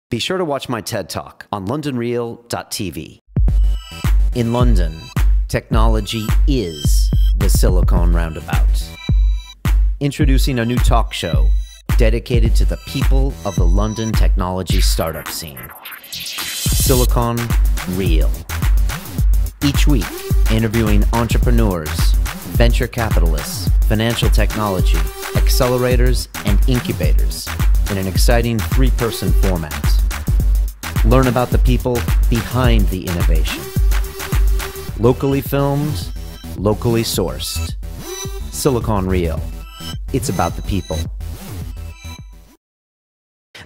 Be sure to watch my TED Talk on londonreal.tv. In London, technology is the Silicon Roundabout. Introducing a new talk show dedicated to the people of the London technology startup scene. Silicon Real. Each week, interviewing entrepreneurs, venture capitalists, financial technology, accelerators, and incubators in an exciting three-person format. Learn about the people behind the innovation. Locally filmed, locally sourced. Silicon Real. It's about the people.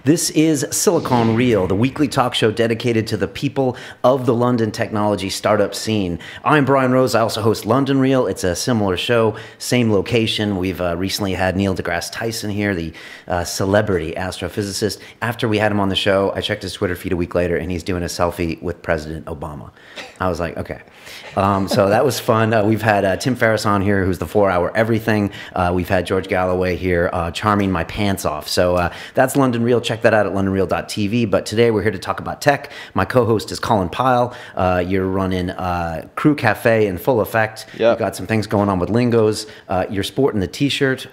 This is Silicon Real, the weekly talk show dedicated to the people of the London technology startup scene. I'm Brian Rose. I also host London Real. It's a similar show, same location. We've recently had Neil deGrasse Tyson here, the celebrity astrophysicist. After we had him on the show, I checked his Twitter feed a week later, and he's doing a selfie with President Obama. I was like, okay. So that was fun. We've had Tim Ferriss on here, who's the 4-Hour Everything. We've had George Galloway here, charming my pants off. So that's London Real. Check that out at londonreal.tv. But today we're here to talk about tech. My co-host is Colin Pyle. You're running Crew Cafe in full effect. Yep. You've got some things going on with Lingos. You're sporting the T-shirt.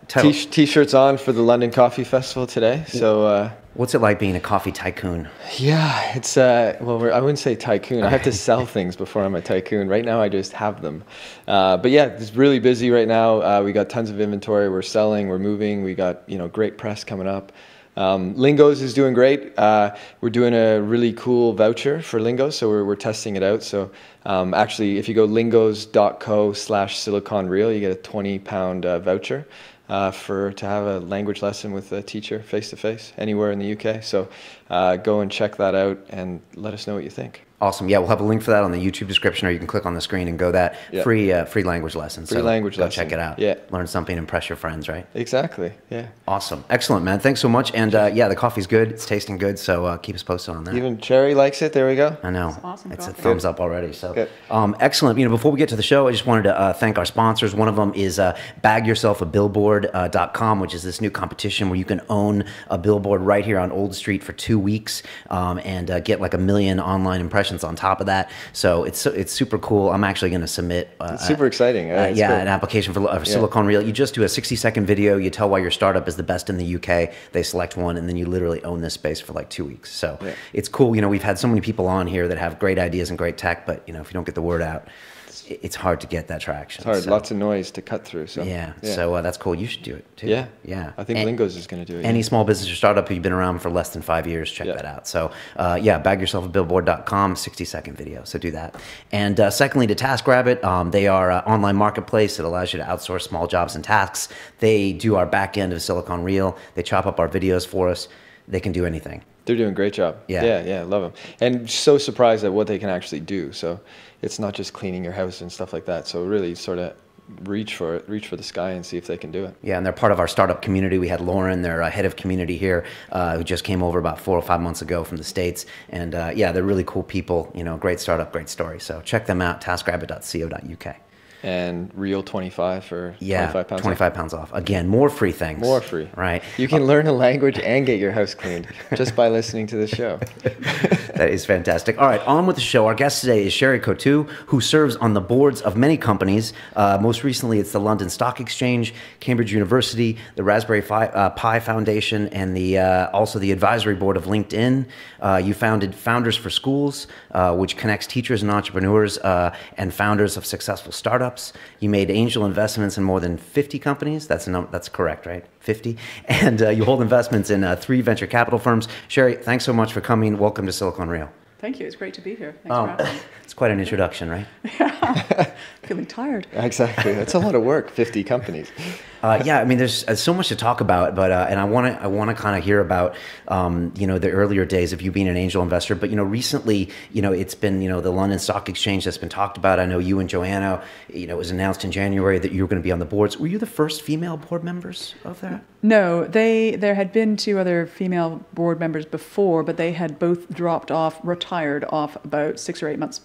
T-shirts on for the London Coffee Festival today. So what's it like being a coffee tycoon? Yeah, it's well, I wouldn't say tycoon. I have to sell things before I'm a tycoon. Right now I just have them. But yeah, it's really busy right now. We got tons of inventory. We're selling, we're moving. We got, great press coming up. Lingos is doing great. We're doing a really cool voucher for Lingos, so we're testing it out. So actually, if you go lingos.co/siliconreal, you get a £20 voucher to have a language lesson with a teacher face-to-face anywhere in the UK. So go and check that out and let us know what you think. Awesome. Yeah, we'll have a link for that on the YouTube description, or you can click on the screen and go that. Yeah. Free language lesson. Free language lesson. Check it out. Yeah. Learn something, impress your friends, right? Exactly. Yeah. Awesome. Excellent, man. Thanks so much. And yeah, the coffee's good. It's tasting good. So keep us posted on that. Even Cherry likes it. There we go. I know. That's awesome. It's a thumbs up already. So excellent. Before we get to the show, I just wanted to thank our sponsors. One of them is bagyourselfabillboard.com, which is this new competition where you can own a billboard right here on Old Street for 2 weeks and get like 1 million online impressions on top of that. So it's super cool. I'm actually going to submit. It's super exciting. Cool. An application for Silicon Real. You just do a 60-second video. You tell why your startup is the best in the UK. They select one, and then you literally own this space for like 2 weeks. So it's cool. We've had so many people on here that have great ideas and great tech, but if you don't get the word out, it's hard to get that traction. It's hard. Lots of noise to cut through. So So that's cool. You should do it too. Yeah. I think Lingos is going to do it. Any small business or startup who's been around for less than 5 years, check that out. So bagyourselfabillboard.com, 60-second video. So do that. And secondly, to TaskRabbit, they are an online marketplace that allows you to outsource small jobs and tasks. They do our back end of Silicon Real. They chop up our videos for us. They can do anything. They're doing a great job. Yeah, love them. And so surprised at what they can actually do. So it's not just cleaning your house and stuff like that. So really sort of reach for the sky and see if they can do it. Yeah, and they're part of our startup community. We had Lauren, their head of community here, who just came over about 4 or 5 months ago from the States. And they're really cool people. Great startup, great story. So check them out, taskrabbit.co.uk. And Real 25 for 25 pounds 25 pounds off. Again, more free things. More free. Right. You can learn a language and get your house cleaned just by listening to the show. That is fantastic. All right, on with the show. Our guest today is Sherry Coutu, who serves on the boards of many companies. Most recently, it's the London Stock Exchange, Cambridge University, the Raspberry Pi Foundation, and also the advisory board of LinkedIn. You founded Founders4Schools, which connects teachers and entrepreneurs and founders of successful startups. You made angel investments in more than 50 companies. That's correct, right? 50. And you hold investments in 3 venture capital firms. Sherry, thanks so much for coming. Welcome to Silicon Real. Thank you. It's great to be here. Thanks for having me. It's quite an introduction, right? Yeah. Feeling tired. Exactly. That's a lot of work, 50 companies. There's so much to talk about, but and I want to kind of hear about the earlier days of you being an angel investor. But recently, it's been the London Stock Exchange that's been talked about. I know you and Joanna. It was announced in January that you were going to be on the boards. Were you the first female board members of that? No, there had been 2 other female board members before, but they had both retired off about 6 or 8 months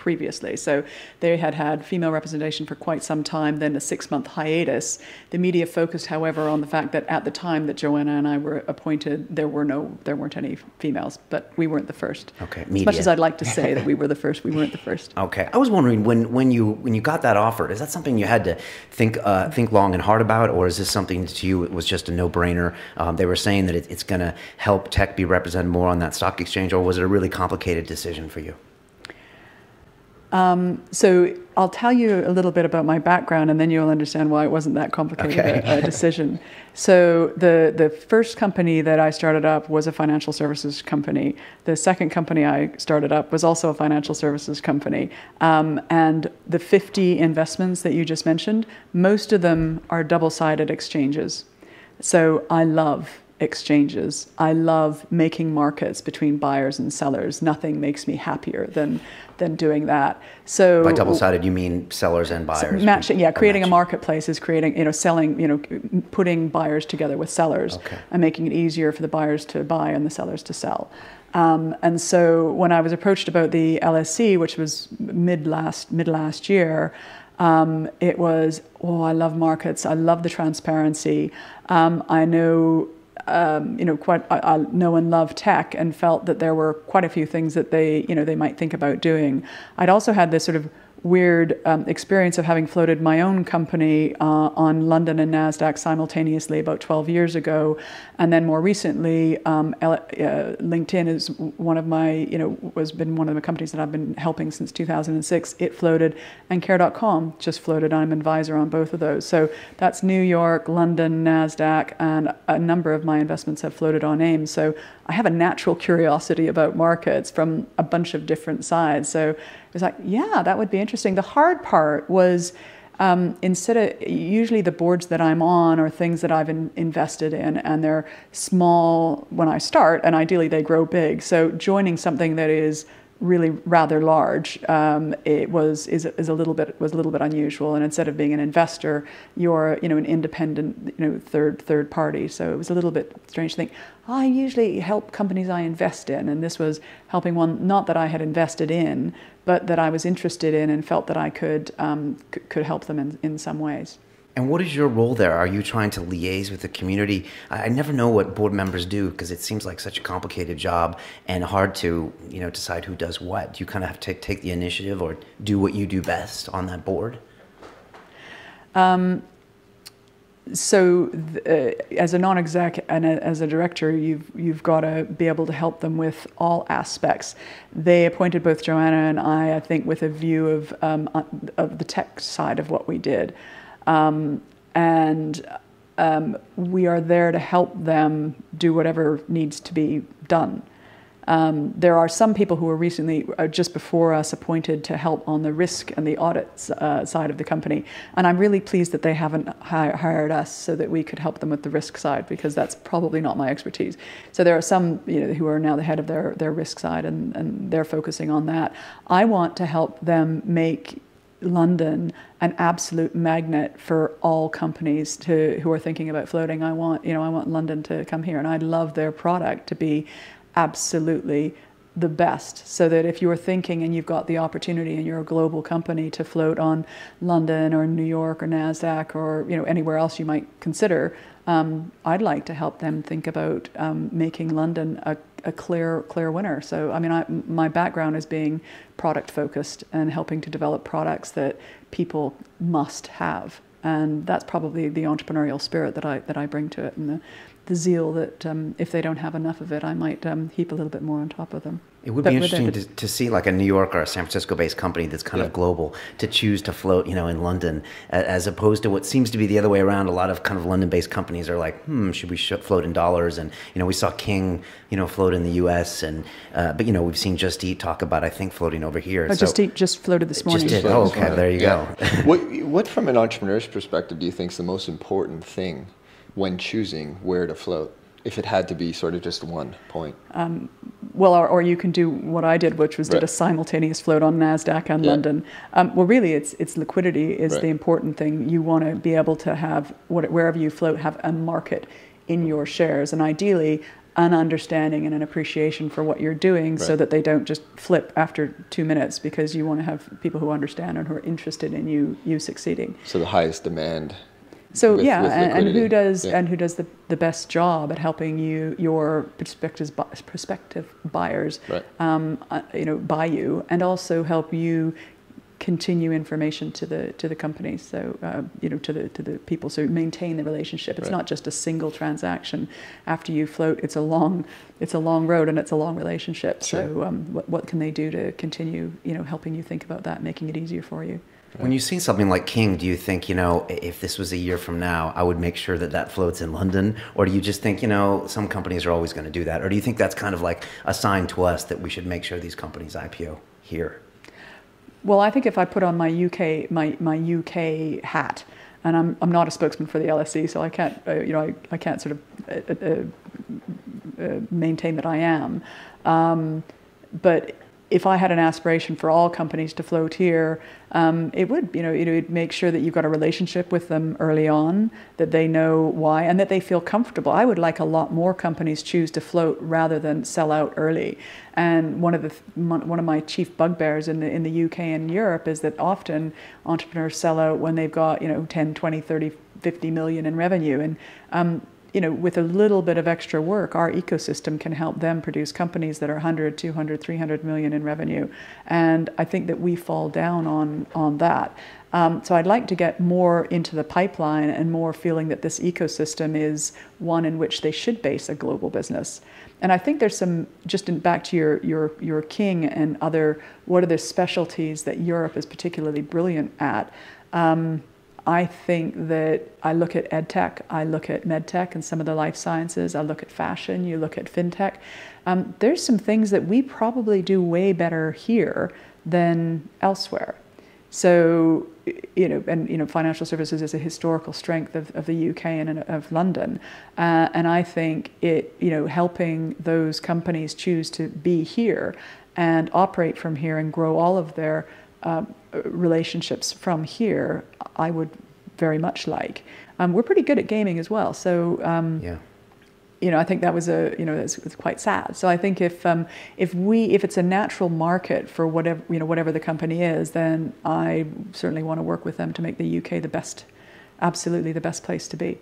previously. So they had had female representation for quite some time, then a 6-month hiatus. The media focused, however, on the fact that at the time that Joanna and I were appointed, there weren't any females, but we weren't the first. Okay, As media. much as I'd like to say that we were the first, we weren't the first. Okay, I was wondering when you got that offer, is that something you had to think long and hard about, or is this something that to you it was just a no-brainer? They were saying that it's going to help tech be represented more on that stock exchange, or was it a really complicated decision for you? So I'll tell you a little bit about my background, and then you'll understand why it wasn't that complicated a decision. So the first company that I started up was a financial services company. The second company I started up was also a financial services company. And the 50 investments that you just mentioned, most of them are double-sided exchanges. So I love exchanges. I love making markets between buyers and sellers. Nothing makes me happier than doing that. So By double-sided, you mean sellers and buyers? Matching, creating a marketplace is creating, selling, putting buyers together with sellers, and making it easier for the buyers to buy and the sellers to sell. And so when I was approached about the LSC, which was mid last year, it was, I love markets. I love the transparency. I know. I know and love tech, and felt that there were quite a few things that they might think about doing. I'd also had this sort of weird experience of having floated my own company on London and NASDAQ simultaneously about 12 years ago. And then more recently, LinkedIn is one of my, has been one of the companies that I've been helping since 2006. It floated, and Care.com just floated. I'm an advisor on both of those. So that's New York, London, NASDAQ, and a number of my investments have floated on AIM. So I have a natural curiosity about markets from a bunch of different sides. So it was like, yeah, that would be interesting. The hard part was usually the boards that I'm on are things that I've invested in, and they're small when I start, and ideally they grow big. So joining something that is really rather large, was a little bit unusual. And instead of being an investor, you're an independent third party. So it was a little bit strange to think. I usually help companies I invest in, and this was helping one not that I had invested in, but that I was interested in and felt that I could help them in some ways. And what is your role there? Are you trying to liaise with the community? I never know what board members do, because it seems like such a complicated job and hard to decide who does what. Do you kind of have to take the initiative or do what you do best on that board? So as a non-exec and as a director, you've got to be able to help them with all aspects. They appointed both Joanna and I think, with a view of the tech side of what we did. We are there to help them do whatever needs to be done. There are some people who were recently, just before us, appointed to help on the risk and the audit side of the company. And I'm really pleased that they haven't hired us so that we could help them with the risk side, because that's probably not my expertise. So there are some who are now the head of their risk side, and they're focusing on that. I want to help them make London an absolute magnet for all companies who are thinking about floating. I want London to come here, and I'd love their product to be absolutely the best, so that if you're thinking and you've got the opportunity and you're a global company to float on London or New York or NASDAQ or anywhere else you might consider, I'd like to help them think about making London a clear winner. So my background is being product focused and helping to develop products that people must have, and that's probably the entrepreneurial spirit that I bring to it, and the zeal that if they don't have enough of it, I might heap a little bit more on top of them. It would be interesting to see like a New York or a San Francisco-based company that's kind of global to choose to float, in London, as opposed to what seems to be the other way around. A lot of kind of London-based companies are like, should we float in dollars? And we saw King, float in the U.S. and but we've seen Just Eat talk about, I think, floating over here. Just Eat just floated this morning. Just did. Oh, okay. There you go. What from an entrepreneur's perspective do you think is the most important thing when choosing where to float, if it had to be sort of just one point? Or you can do what I did, which was did a simultaneous float on NASDAQ and London. Really, it's liquidity is the important thing. You want to be able to have, wherever you float, have a market in your shares. And ideally, an understanding and an appreciation for what you're doing, so that they don't just flip after 2 minutes, because you want to have people who understand and who are interested in you succeeding. So the highest demand. So with and who does Yeah. and who does the best job at helping your prospective buyers, buy you, and also help you continue information to the company, so to the people, so maintain the relationship. It's not just a single transaction. After you float, it's a long road, and it's a long relationship. Sure. So what can they do to continue helping you think about that, making it easier for you? When you see something like King, do you think, if this was a year from now, I would make sure that floats in London? Or do you just think, some companies are always going to do that? Or do you think that's kind of like a sign to us that we should make sure these companies IPO here? Well, I think if I put on my UK hat, and I'm not a spokesman for the LSE, so I can't I can't sort of maintain that I am, but if I had an aspiration for all companies to float here, it would make sure that you've got a relationship with them early on, that they know why, and that they feel comfortable. I would like a lot more companies choose to float rather than sell out early. And one of my chief bugbears in the UK and Europe is that often entrepreneurs sell out when they've got 10, 20, 30, 50 million in revenue, and with a little bit of extra work, our ecosystem can help them produce companies that are 100, 200, 300 million in revenue. And I think that we fall down on that. So I'd like to get more into the pipeline, and more feeling that this ecosystem is one in which they should base a global business. And I think there's some, back to your King and other, what are the specialties that Europe is particularly brilliant at? I think that I look at EdTech, I look at MedTech and some of the life sciences, I look at fashion, you look at FinTech. There's some things that we probably do way better here than elsewhere. So, financial services is a historical strength of the UK and of London. And I think helping those companies choose to be here and operate from here and grow all of their relationships from here, I would very much like. We're pretty good at gaming as well, so I think that was it's quite sad. So I think if it's a natural market for whatever the company is, then I certainly want to work with them to make the UK absolutely the best place to be.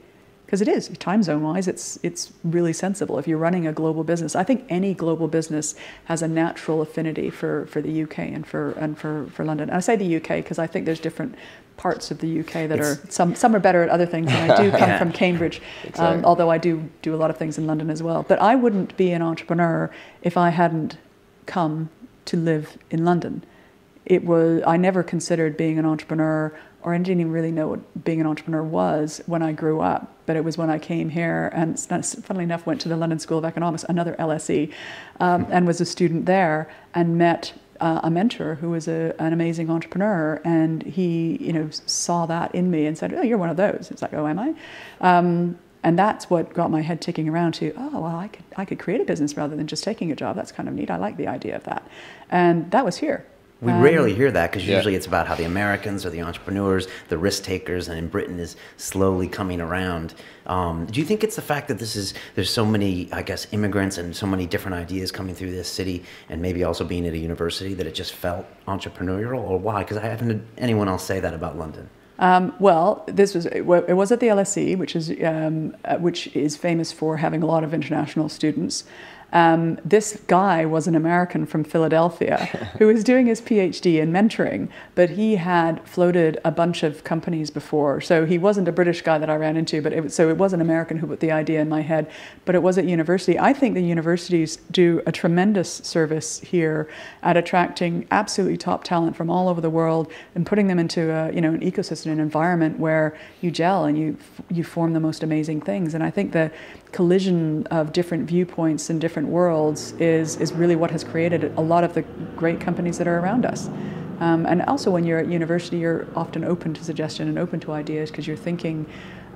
Because it is, time zone wise, it's really sensible. If you're running a global business, I think any global business has a natural affinity for the UK and for London. And I say the UK because I think there's different parts of the UK that are some are better at other things. And I do come from Cambridge, although I do a lot of things in London as well. But I wouldn't be an entrepreneur if I hadn't come to live in London. I never considered being an entrepreneur, or I didn't even really know what being an entrepreneur was when I grew up. But it was when I came here, and funnily enough, went to the London School of Economics, another LSE, and was a student there, and met a mentor who was an amazing entrepreneur, and he saw that in me and said, "Oh, you're one of those." It's like, "Oh, am I?" And that's what got my head ticking around to, oh, well, I could create a business rather than just taking a job. That's kind of neat. I like the idea of that. And that was here. We rarely hear that, because usually it's about how the Americans are the entrepreneurs, the risk takers, and in Britain is slowly coming around. Do you think it's the fact that there's so many, immigrants and so many different ideas coming through this city, and maybe also being at a university, that it just felt entrepreneurial, or why? Because I haven't heard anyone else say that about London. It was at the LSE, which is famous for having a lot of international students. This guy was an American from Philadelphia who was doing his PhD in mentoring, but he had floated a bunch of companies before. So he wasn't a British guy that I ran into, but it was an American who put the idea in my head, but it was at university. I think the universities do a tremendous service here at attracting absolutely top talent from all over the world and putting them into an ecosystem, an environment where you gel and you form the most amazing things. And I think the collision of different viewpoints and different worlds is really what has created a lot of the great companies that are around us. And also when you're at university, you're often open to suggestion and open to ideas because you're thinking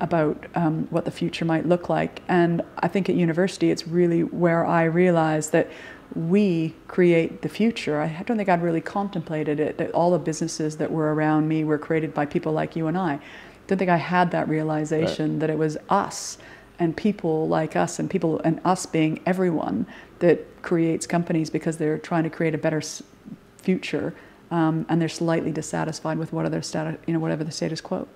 about what the future might look like. And I think at university, it's really where I realized that we create the future. I don't think I'd really contemplated it, that all the businesses that were around me were created by people like you and I. Don't think I had that realization that it was us. and people like us, and us being everyone that creates companies because they're trying to create a better future, and they're slightly dissatisfied with whatever the status quo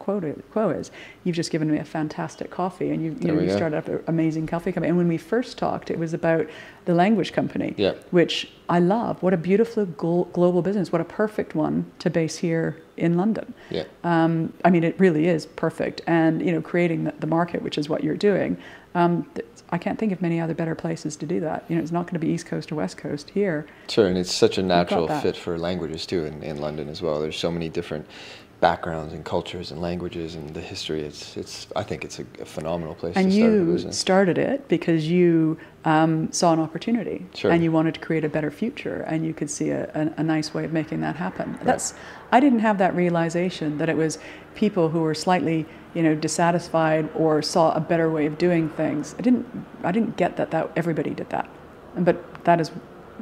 is. You've just given me a fantastic coffee, and you started up an amazing coffee company. And when we first talked, it was about the language company, which I love. What a beautiful global business. What a perfect one to base here in London. I mean, it really is perfect. And creating the market, which is what you're doing. I can't think of many other better places to do that. It's not going to be East Coast or West Coast here. Sure, and it's such a natural fit for languages too in London as well. There's so many different backgrounds and cultures and languages and the history. I think it's a phenomenal place to start a business. And you started it because you saw an opportunity, and you wanted to create a better future, and you could see a nice way of making that happen. Right. I didn't have that realization that it was people who were slightly dissatisfied or saw a better way of doing things. I didn't get that everybody did that, but that is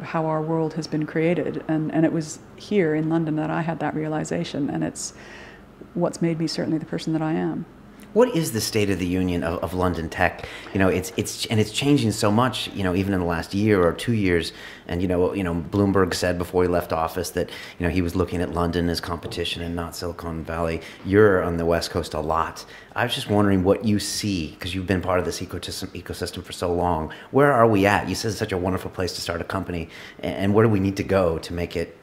how our world has been created, and it was here in London that I had that realization, and it's what's made me certainly the person that I am. What is the state of the union of London tech? It's changing so much. Even in the last year or 2 years. And Bloomberg said before he left office that he was looking at London as competition and not Silicon Valley. You're on the West Coast a lot. I was just wondering what you see, because you've been part of this ecosystem for so long. Where are we at? You said it's such a wonderful place to start a company, and where do we need to go to make it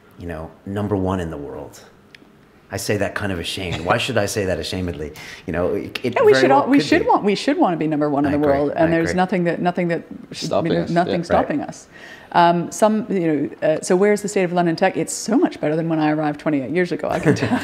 number one in the world? I say that kind of ashamed. Why should I say that ashamedly? We should want to be number one in the world, and there's nothing stopping us. So where's the state of London tech? It's so much better than when I arrived 28 years ago. I can tell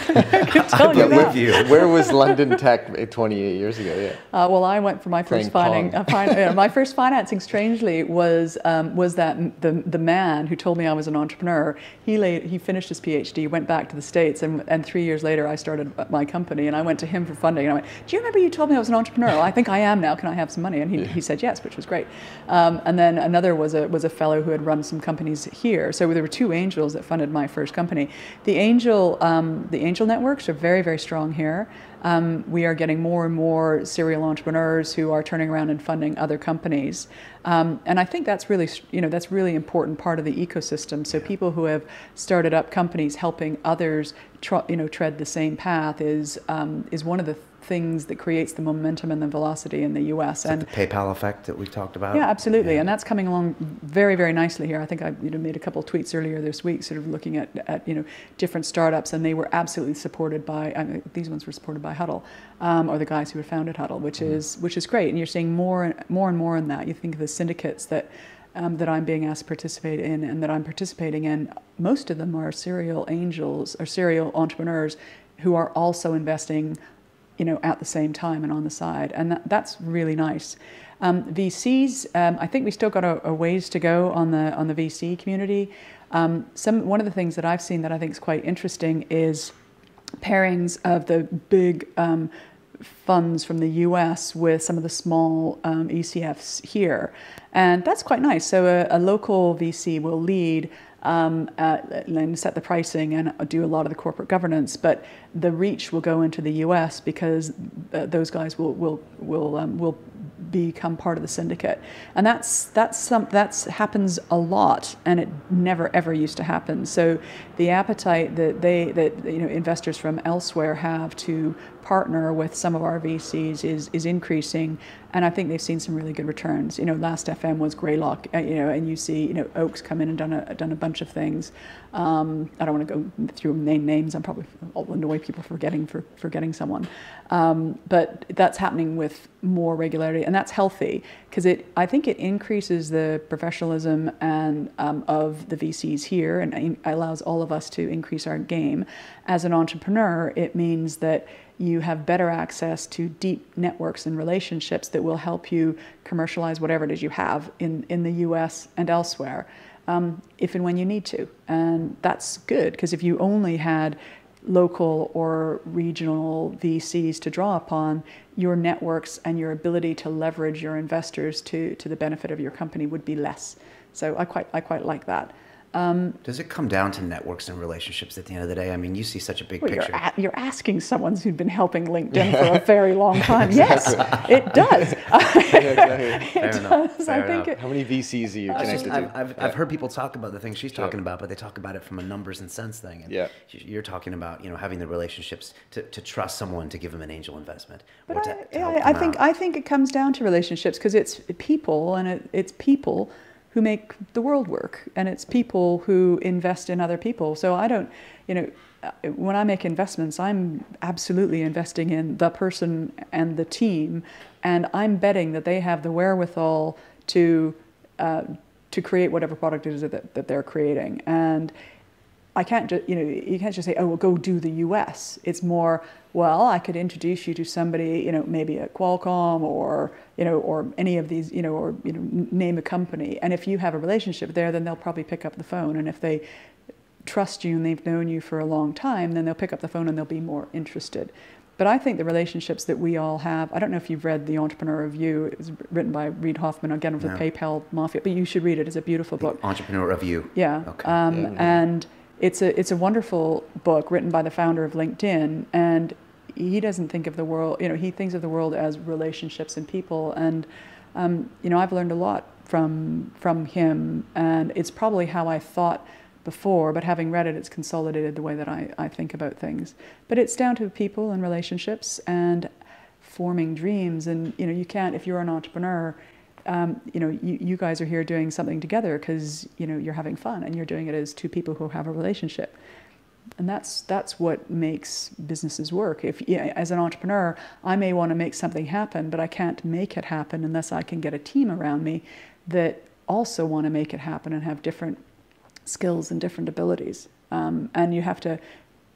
you that. With you. Where was London tech 28 years ago? Yeah. Well, I went for my first my first financing. Strangely, was that the man who told me I was an entrepreneur. He finished his PhD, went back to the States, and 3 years later I started my company. And I went to him for funding. And I went, "Do you remember you told me I was an entrepreneur? Well, I think I am now. Can I have some money?" And he said yes, which was great. And then another was a fellow who had run some companies here. So there were two angels that funded my first company. The angel networks are very, very strong here. We are getting more and more serial entrepreneurs who are turning around and funding other companies. And I think that's really important part of the ecosystem. So people who have started up companies helping others tread the same path is one of the things that creates the momentum and the velocity in the US. And the PayPal effect that we talked about. Yeah, absolutely. Yeah. And that's coming along very, very nicely here. I think I made a couple of tweets earlier this week sort of looking at different startups, and they were absolutely supported by, these ones were supported by Huddle, or the guys who had founded Huddle, which is great. And you're seeing more and more in that. You think of the syndicates that I'm being asked to participate in and that I'm participating in. Most of them are serial angels or serial entrepreneurs who are also investing at the same time and on the side, and that's really nice. VCs, I think we still got a ways to go on the VC community. One of the things that I've seen that I think is quite interesting is pairings of the big funds from the US with some of the small ECFs here, and that's quite nice. So a local VC will lead and set the pricing and do a lot of the corporate governance, but the reach will go into the US because those guys will become part of the syndicate, and that's happens a lot, and it never ever used to happen. So the appetite that investors from elsewhere have to partner with some of our VCs is increasing, and I think they've seen some really good returns. Last FM was Greylock, and you see Oaks come in and done a bunch of things. I don't want to go through names. I'm probably annoy people for forgetting someone, but that's happening with more regularity, and that's healthy because I think it increases the professionalism and of the VCs here, and allows all of us to increase our game. As an entrepreneur, it means that you have better access to deep networks and relationships that will help you commercialize whatever it is you have in the US and elsewhere, if and when you need to. And that's good, because if you only had local or regional VCs to draw upon, your networks and your ability to leverage your investors to the benefit of your company would be less. So I quite like that. Does it come down to networks and relationships at the end of the day? I mean, you see such a big Well, picture. you're asking someone who's been helping LinkedIn for a very long time. Yes, it does. It does. I think How many VCs are you connected to? I've heard people talk about the things she's talking about, but they talk about it from a numbers and cents thing. And you're talking about, having the relationships to trust someone to give them an angel investment. But Or to help them out. I think it comes down to relationships, because it's people, and it's people who make the world work, and it's people who invest in other people. So I don't, when I make investments, I'm absolutely investing in the person and the team, and I'm betting that they have the wherewithal to create whatever product it is that they're creating. And I can't just, you can't just say, oh, well, go do the US. It's more, well, I could introduce you to somebody, maybe at Qualcomm or any of these, or name a company. And if you have a relationship there, then they'll probably pick up the phone. And if they trust you and they've known you for a long time, then they'll pick up the phone and they'll be more interested. But I think the relationships that we all have, I don't know if you've read The Entrepreneur of You. It's written by Reid Hoffman, again, with the PayPal Mafia, but you should read it. It's a beautiful book. Entrepreneur of You. Yeah. Okay. And it's a wonderful book written by the founder of LinkedIn, and he doesn't think of the world, he thinks of the world as relationships and people. And, I've learned a lot from him, and it's probably how I thought before, but having read it, it's consolidated the way that I think about things. But it's down to people and relationships and forming dreams. And, you can't, if you're an entrepreneur, you guys are here doing something together because, you're having fun, and you're doing it as two people who have a relationship. And that's what makes businesses work. If as an entrepreneur, I may want to make something happen, but I can't make it happen unless I can get a team around me that also want to make it happen and have different skills and different abilities. And you have to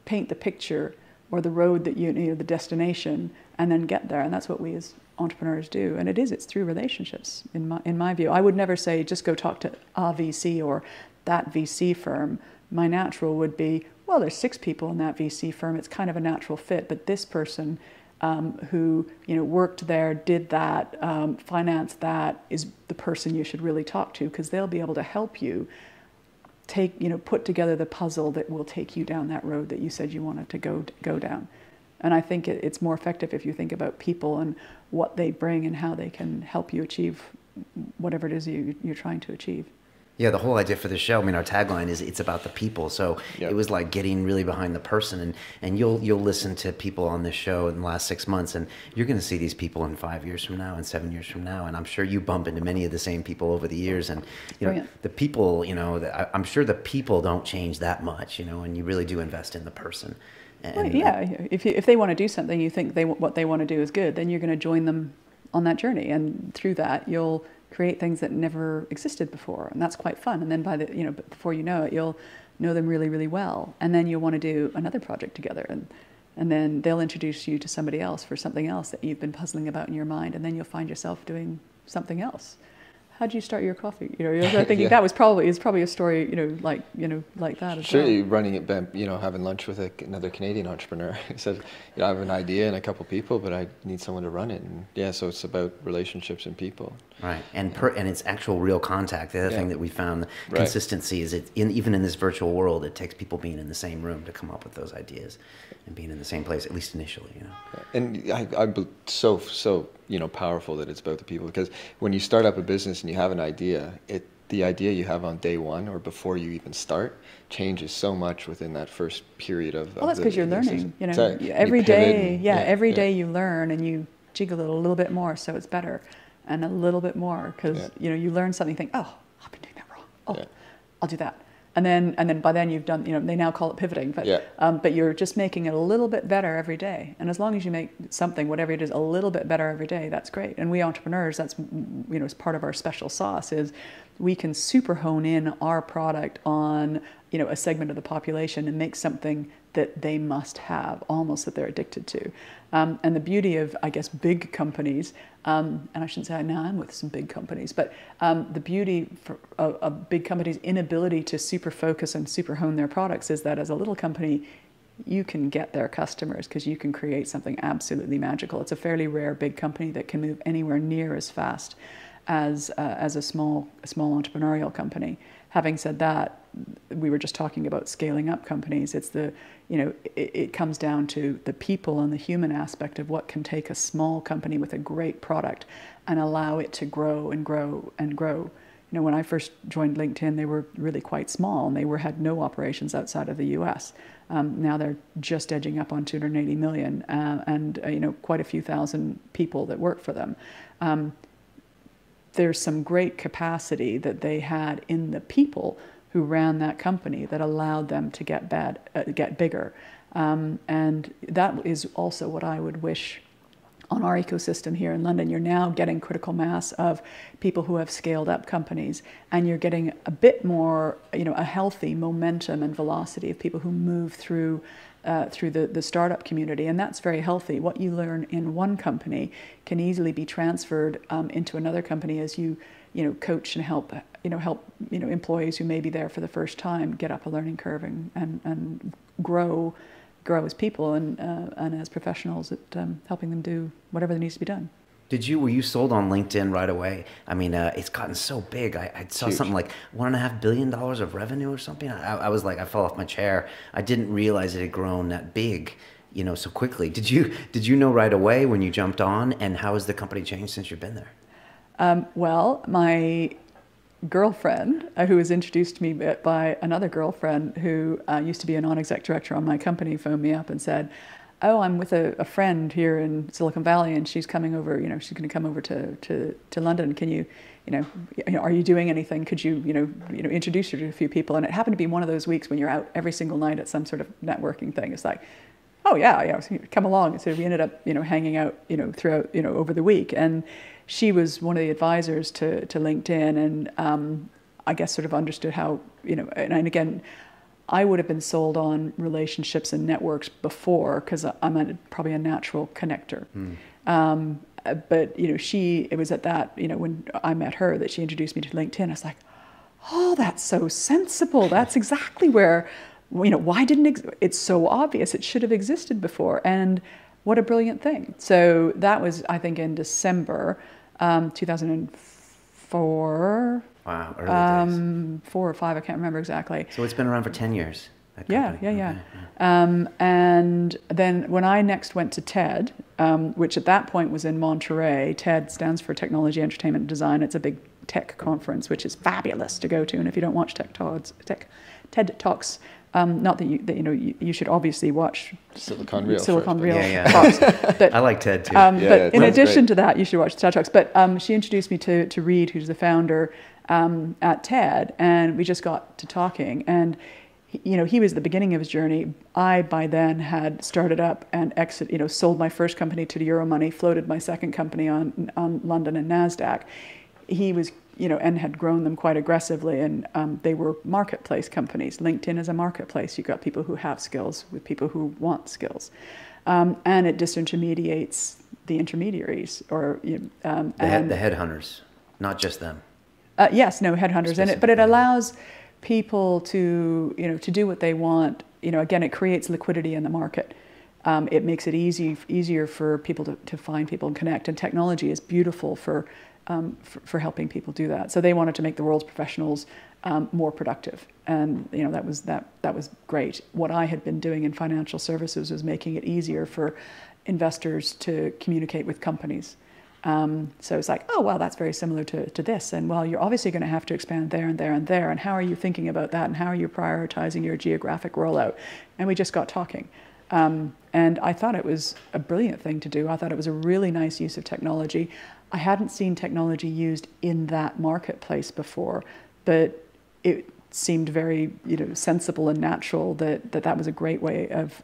paint the picture or the road that the destination, and then get there. And that's what we as entrepreneurs do. And it's through relationships, in my view. I would never say, just go talk to a VC or that VC firm. My natural would be, well, there's 6 people in that VC firm. It's kind of a natural fit. But this person who worked there, did that, financed that, is the person you should really talk to, because they'll be able to help you put together the puzzle that will take you down that road that you said you wanted to go down. And I think it's more effective if you think about people and what they bring and how they can help you achieve whatever it is you're trying to achieve. Yeah, the whole idea for the show, our tagline is it's about the people. So it was like getting really behind the person. And you'll listen to people on this show in the last 6 months, and you're going to see these people in 5 years from now and 7 years from now. And I'm sure you bump into many of the same people over the years. And, the people, I'm sure the people don't change that much, and you really do invest in the person. And, if they want to do something, you think what they want to do is good, then you're going to join them on that journey. And through that, you'll create things that never existed before, and that's quite fun. And then before you know it, you'll know them really, really well, and then you'll want to do another project together, and then they'll introduce you to somebody else for something else that you've been puzzling about in your mind, and then you'll find yourself doing something else. How'd you start your coffee? You're thinking that was probably a story, like that as well. Sure, running it, having lunch with another Canadian entrepreneur. He said, I have an idea and a couple people, but I need someone to run it. And so it's about relationships and people. Right, and it's actual real contact. The other thing that we found, consistency, is even in this virtual world, it takes people being in the same room to come up with those ideas and being in the same place, at least initially. And I'm so powerful that it's about the people, because when you start up a business and you have an idea, the idea you have on day one or before you even start changes so much within that first period of. Well, that's because you're learning. Exactly. Every day, every day you learn and you jiggle it a little bit more, so it's better, and a little bit more, because you learn something, you think, oh, I've been doing that wrong. Oh, I'll do that. And then by then you've done, they now call it pivoting, but you're just making it a little bit better every day. And as long as you make something, whatever it is, a little bit better every day, that's great. And we entrepreneurs, that's, as part of our special sauce, is we can super hone in our product on, a segment of the population and make something that they must have, almost that they're addicted to. And the beauty of, I guess, big companies, and I shouldn't say now I'm with some big companies, but the beauty of big companies' inability to super focus and super hone their products is that as a little company, you can get their customers because you can create something absolutely magical. It's a fairly rare big company that can move anywhere near as fast as a small entrepreneurial company. having said that, we were just talking about scaling up companies. It's it comes down to the people and the human aspect of what can take a small company with a great product and allow it to grow and grow and grow. When I first joined LinkedIn, they were really quite small, and they had no operations outside of the U.S. Now they're just edging up on 280 million, and quite a few thousand people that work for them. There's some great capacity that they had in the people who ran that company that allowed them to get bigger, and that is also what I would wish on our ecosystem here in London. You're now getting critical mass of people who have scaled up companies, and you're getting a bit more, a healthy momentum and velocity of people who move through the startup community, and that's very healthy. What you learn in one company can easily be transferred into another company as you coach and help employees who may be there for the first time get up a learning curve and grow as people and as professionals at helping them do whatever needs to be done. Were you sold on LinkedIn right away? I mean, it's gotten so big. I saw something like $1.5 billion of revenue or something. I was like, I fell off my chair. I didn't realize it had grown that big, so quickly. Did you know right away when you jumped on, and how has the company changed since you've been there? Well, my girlfriend, who was introduced to me by another girlfriend who used to be a non-exec director on my company, phoned me up and said, "Oh, I'm with a friend here in Silicon Valley, and she's coming over. She's going to come over to London. Can you, are you doing anything? Could you, introduce her to a few people?" And it happened to be one of those weeks when you're out every single night at some sort of networking thing. It's like, oh yeah, come along. And so we ended up, hanging out, throughout, over the week. And she was one of the advisors to LinkedIn, and I guess sort of understood how, and again, I would have been sold on relationships and networks before because I'm probably a natural connector. But it was at that, when I met her, that she introduced me to LinkedIn. I was like, oh, that's so sensible. That's exactly where, why didn't it's so obvious. It should have existed before. And what a brilliant thing. So that was, I think, in December 2004. Wow, early days. 4 or 5, I can't remember exactly. So it's been around for 10 years. Yeah. And then when I next went to TED, which at that point was in Monterey, TED stands for Technology, Entertainment, and Design. It's a big tech conference, which is fabulous to go to. And if you don't watch TED Talks, not that you should obviously watch Silicon Real talks. But, I like TED too. But in addition to that, you should watch TED Talks. But she introduced me to Reed, who's the founder at TED, and we just got to talking. And he was the beginning of his journey. I by then had started up and sold my first company to Euromoney, floated my second company on London and NASDAQ. He was and had grown them quite aggressively, and they were marketplace companies. LinkedIn is a marketplace. You've got people who have skills with people who want skills, and it disintermediates the intermediaries or the headhunters, not just them. Headhunters in it, but it allows people to to do what they want. Again, it creates liquidity in the market. It makes it easier for people to find people and connect, and technology is beautiful for helping people do that. So they wanted to make the world's professionals more productive, and that was great. What I had been doing in financial services was making it easier for investors to communicate with companies. So it's like, oh, well, that's very similar to this. And well, you're obviously going to have to expand there and there and there. And how are you thinking about that? And how are you prioritizing your geographic rollout? And we just got talking. And I thought it was a brilliant thing to do. I thought it was a really nice use of technology. I hadn't seen technology used in that marketplace before, but it seemed very sensible and natural that was a great way of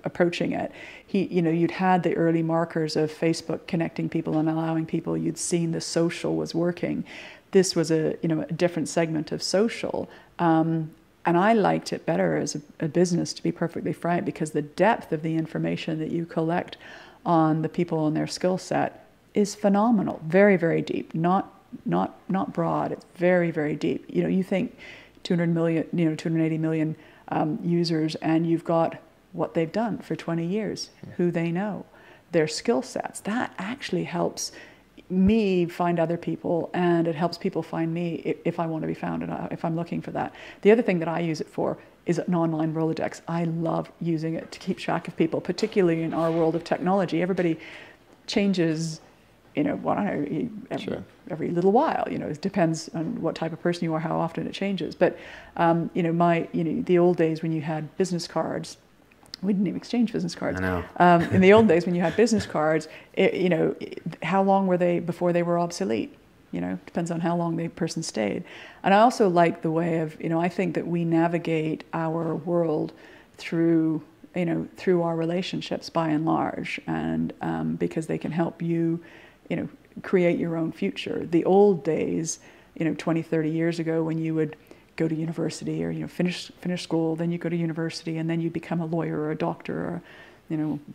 approaching it. You'd had the early markers of Facebook connecting people and allowing people. You'd seen the social was working. This was a different segment of social, and I liked it better as a business, to be perfectly frank, because the depth of the information that you collect on the people and their skill set is phenomenal. Very, very deep. Not broad. It's very, very deep. You think 280 million users, and you've got what they've done for 20 years, who they know, their skill sets. That actually helps me find other people, and it helps people find me if I want to be found and if I'm looking for that. The other thing that I use it for is an online Rolodex. I love using it to keep track of people, particularly in our world of technology. Everybody changes, I don't know, every little while. It depends on what type of person you are, how often it changes. But the old days when you had business cards, we didn't even exchange business cards. I know. In the old days, when you had business cards, how long were they before they were obsolete? Depends on how long the person stayed. And I also like the way of, I think that we navigate our world through our relationships by and large, and because they can help you, create your own future. The old days, 20, 30 years ago, when you would go to university or finish school, then you go to university, and then you become a lawyer or a doctor or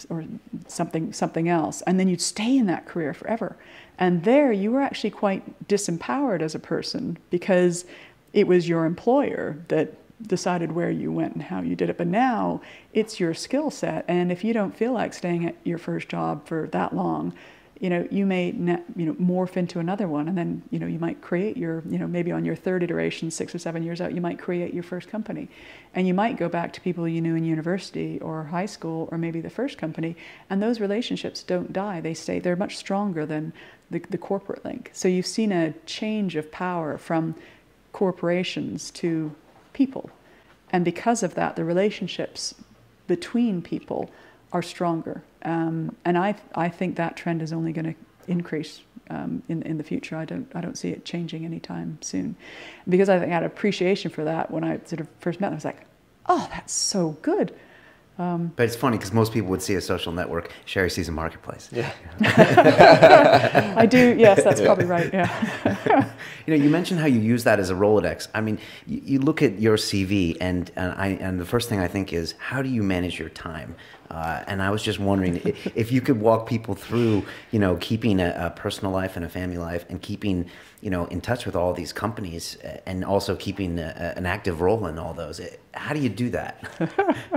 or something else, and then you'd stay in that career forever. And there you were actually quite disempowered as a person, because it was your employer that decided where you went and how you did it. But now it's your skill set, and if you don't feel like staying at your first job for that long, you may morph into another one, and then you might create your maybe on your third iteration, 6 or 7 years out, you might create your first company, and you might go back to people you knew in university or high school or maybe the first company, and those relationships don't die. They stay. They're much stronger than the corporate link. So you've seen a change of power from corporations to people, and because of that, the relationships between people are stronger. And I think that trend is only going to increase in the future. I don't see it changing anytime soon. And because I think I had appreciation for that when I sort of first met them, I was like, oh, that's so good. But it's funny because most people would see a social network. Sherry sees a marketplace. Yeah. I do. Yes, that's probably right. Yeah. You mentioned how you use that as a Rolodex. I mean, you look at your CV, and the first thing I think is, how do you manage your time? And I was just wondering if you could walk people through, keeping a personal life and a family life, and keeping, in touch with all these companies, and also keeping an active role in all those. How do you do that?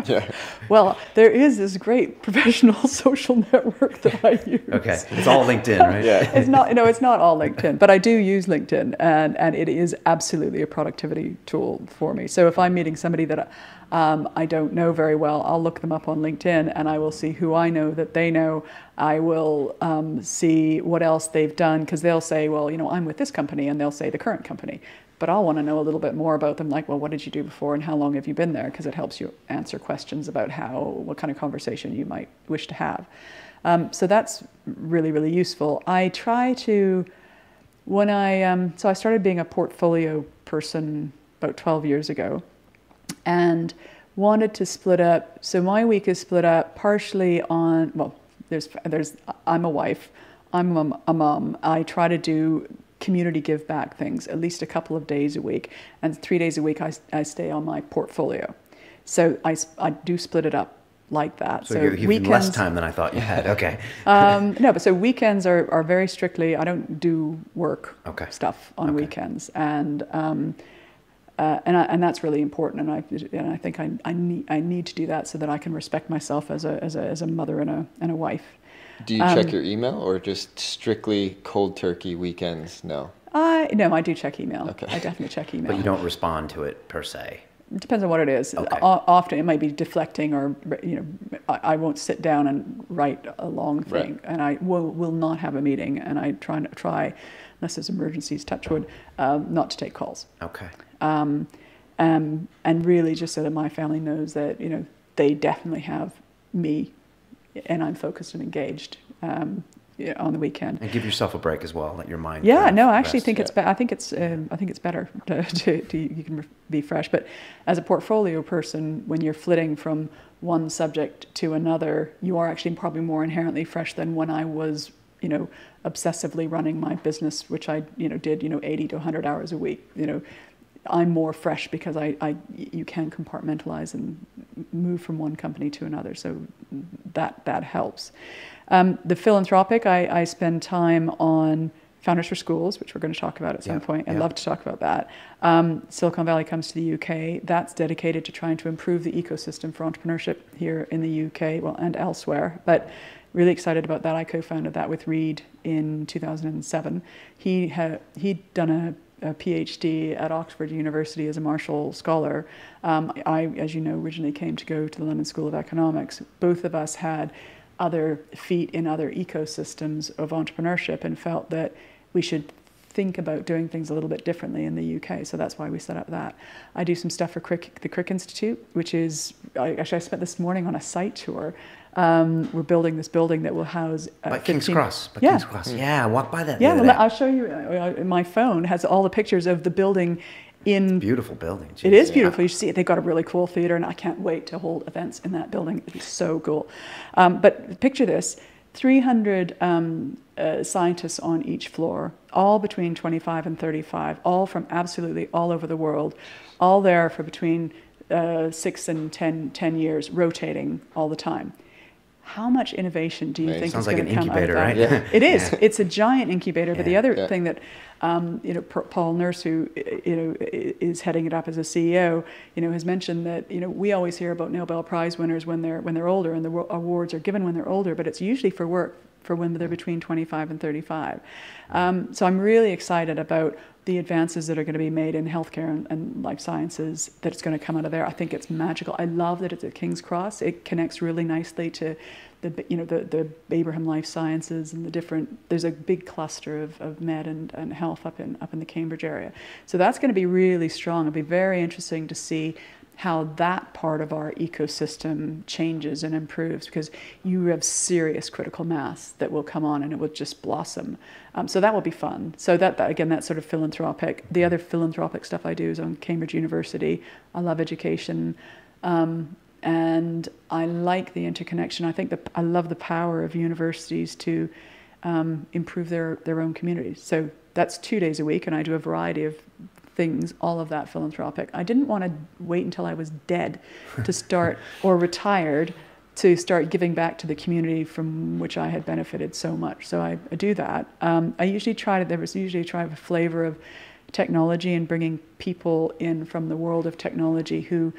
Yeah. Well, there is this great professional social network that I use. Okay, it's all LinkedIn, right? Yeah. It's not all LinkedIn, but I do use LinkedIn, and it is absolutely a productivity tool for me. So if I'm meeting somebody that I don't know very well, I'll look them up on LinkedIn, and I will see who I know that they know. I will see what else they've done, because they'll say, well, I'm with this company, and they'll say the current company. But I'll want to know a little bit more about them, like, well, what did you do before, and how long have you been there? Because it helps you answer questions about what kind of conversation you might wish to have. So that's really, really useful. I try to, so I started being a portfolio person about 12 years ago, and wanted to split up. So my week is split up partially on, well, I'm a wife, I'm a mom. I try to do community give back things at least a couple of days a week, and 3 days a week I stay on my portfolio. So I do split it up like that. So you're giving less time than I thought you had. Okay. No, but so weekends are very strictly, I don't do work stuff on weekends, and that's really important, and I think I need to do that so that I can respect myself as a mother and a wife. Do you check your email, or just strictly cold turkey weekends? No. No, I do check email. Okay. I definitely check email. But you don't respond to it per se. It depends on what it is. Okay. Often it might be deflecting, or I won't sit down and write a long thing, right. and I will not have a meeting, and I try unless there's emergencies, touch wood, not to take calls. Okay. And really just so that my family knows that they definitely have me, and I'm focused and engaged on the weekend. And give yourself a break as well. Let your mind. Yeah, no, I actually rest. think I think it's better to you can be fresh. But as a portfolio person, when you're flitting from one subject to another, you are actually probably more inherently fresh than when I was obsessively running my business, which I did 80 to 100 hours a week. I'm more fresh because you can compartmentalize and move from one company to another, so that helps. The philanthropic, I spend time on Founders4Schools, which we're going to talk about at some point. I'd love to talk about that. Silicon Valley comes to the UK. That's dedicated to trying to improve the ecosystem for entrepreneurship here in the UK, well, and elsewhere. But really excited about that. I co-founded that with Reed in 2007. He'd done a PhD at Oxford University as a Marshall Scholar. I, as you know, originally came to go to the London School of Economics. Both of us had other feet in other ecosystems of entrepreneurship and felt that we should think about doing things a little bit differently in the UK. So that's why we set up that. I do some stuff for the Crick Institute, which is, I spent this morning on a site tour. We're building this building that will house... by King's Cross. Yeah. King's Cross. Yeah, walk by that. Yeah, well, I'll show you. My phone has all the pictures of the building in... Beautiful building. Jeez. It is beautiful. You should see it. They've got a really cool theater, and I can't wait to hold events in that building. It'd be so cool. But picture this. 300 scientists on each floor, all between 25 and 35, all from absolutely all over the world, all there for between 6 and 10 years, rotating all the time. How much innovation do you think is going to come out of that? Sounds like an incubator, right? It is. Yeah. It's a giant incubator. But the other thing that, Paul Nurse, who is heading it up as a CEO, has mentioned that we always hear about Nobel Prize winners when they're older, and the awards are given when they're older, but it's usually for work for when they're between 25 and 35. So I'm really excited about the advances that are going to be made in healthcare and life sciences that's going to come out of there. I think it's magical. I love that it's at King's Cross. It connects really nicely to the Abraham Life Sciences and the different. There's a big cluster of med and health up in the Cambridge area. So that's going to be really strong. It'll be very interesting to see how that part of our ecosystem changes and improves, because you have serious critical mass that will come on and it will just blossom. So that will be fun. So that again, that's sort of philanthropic. The other philanthropic stuff I do is on Cambridge University. I love education. And I like the interconnection. I love the power of universities to improve their own communities. So that's 2 days a week, and I do a variety of things, all of that philanthropic. I didn't want to wait until I was dead to start, or retired, to start giving back to the community from which I had benefited so much. So I do that. There was usually a flavor of technology and bringing people in from the world of technology who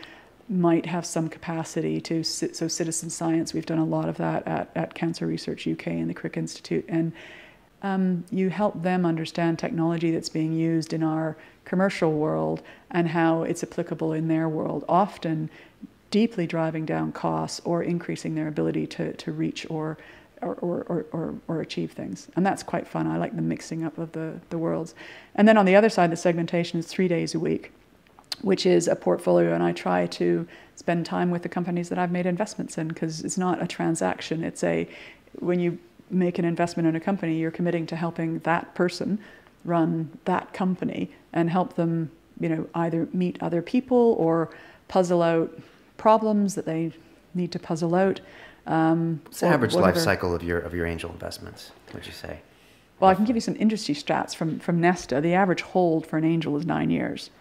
might have some capacity to, so citizen science, we've done a lot of that at Cancer Research UK and the Crick Institute, and you help them understand technology that's being used in our commercial world and how it's applicable in their world, often deeply driving down costs or increasing their ability to reach or achieve things. And that's quite fun. I like the mixing up of the worlds. And then on the other side, the segmentation is 3 days a week, which is a portfolio, and I try to spend time with the companies that I've made investments in, because it's not a transaction. It's when you make an investment in a company, you're committing to helping that person run that company and help them, either meet other people or puzzle out problems that they need to puzzle out. What's the average life cycle of your angel investments, would you say? Well, I can give you some industry stats from Nesta. The average hold for an angel is 9 years.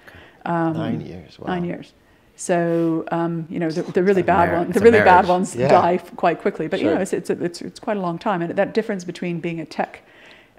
9 years. Wow. 9 years. So the really bad ones die quite quickly. But sure. It's quite a long time. And that difference between being a tech,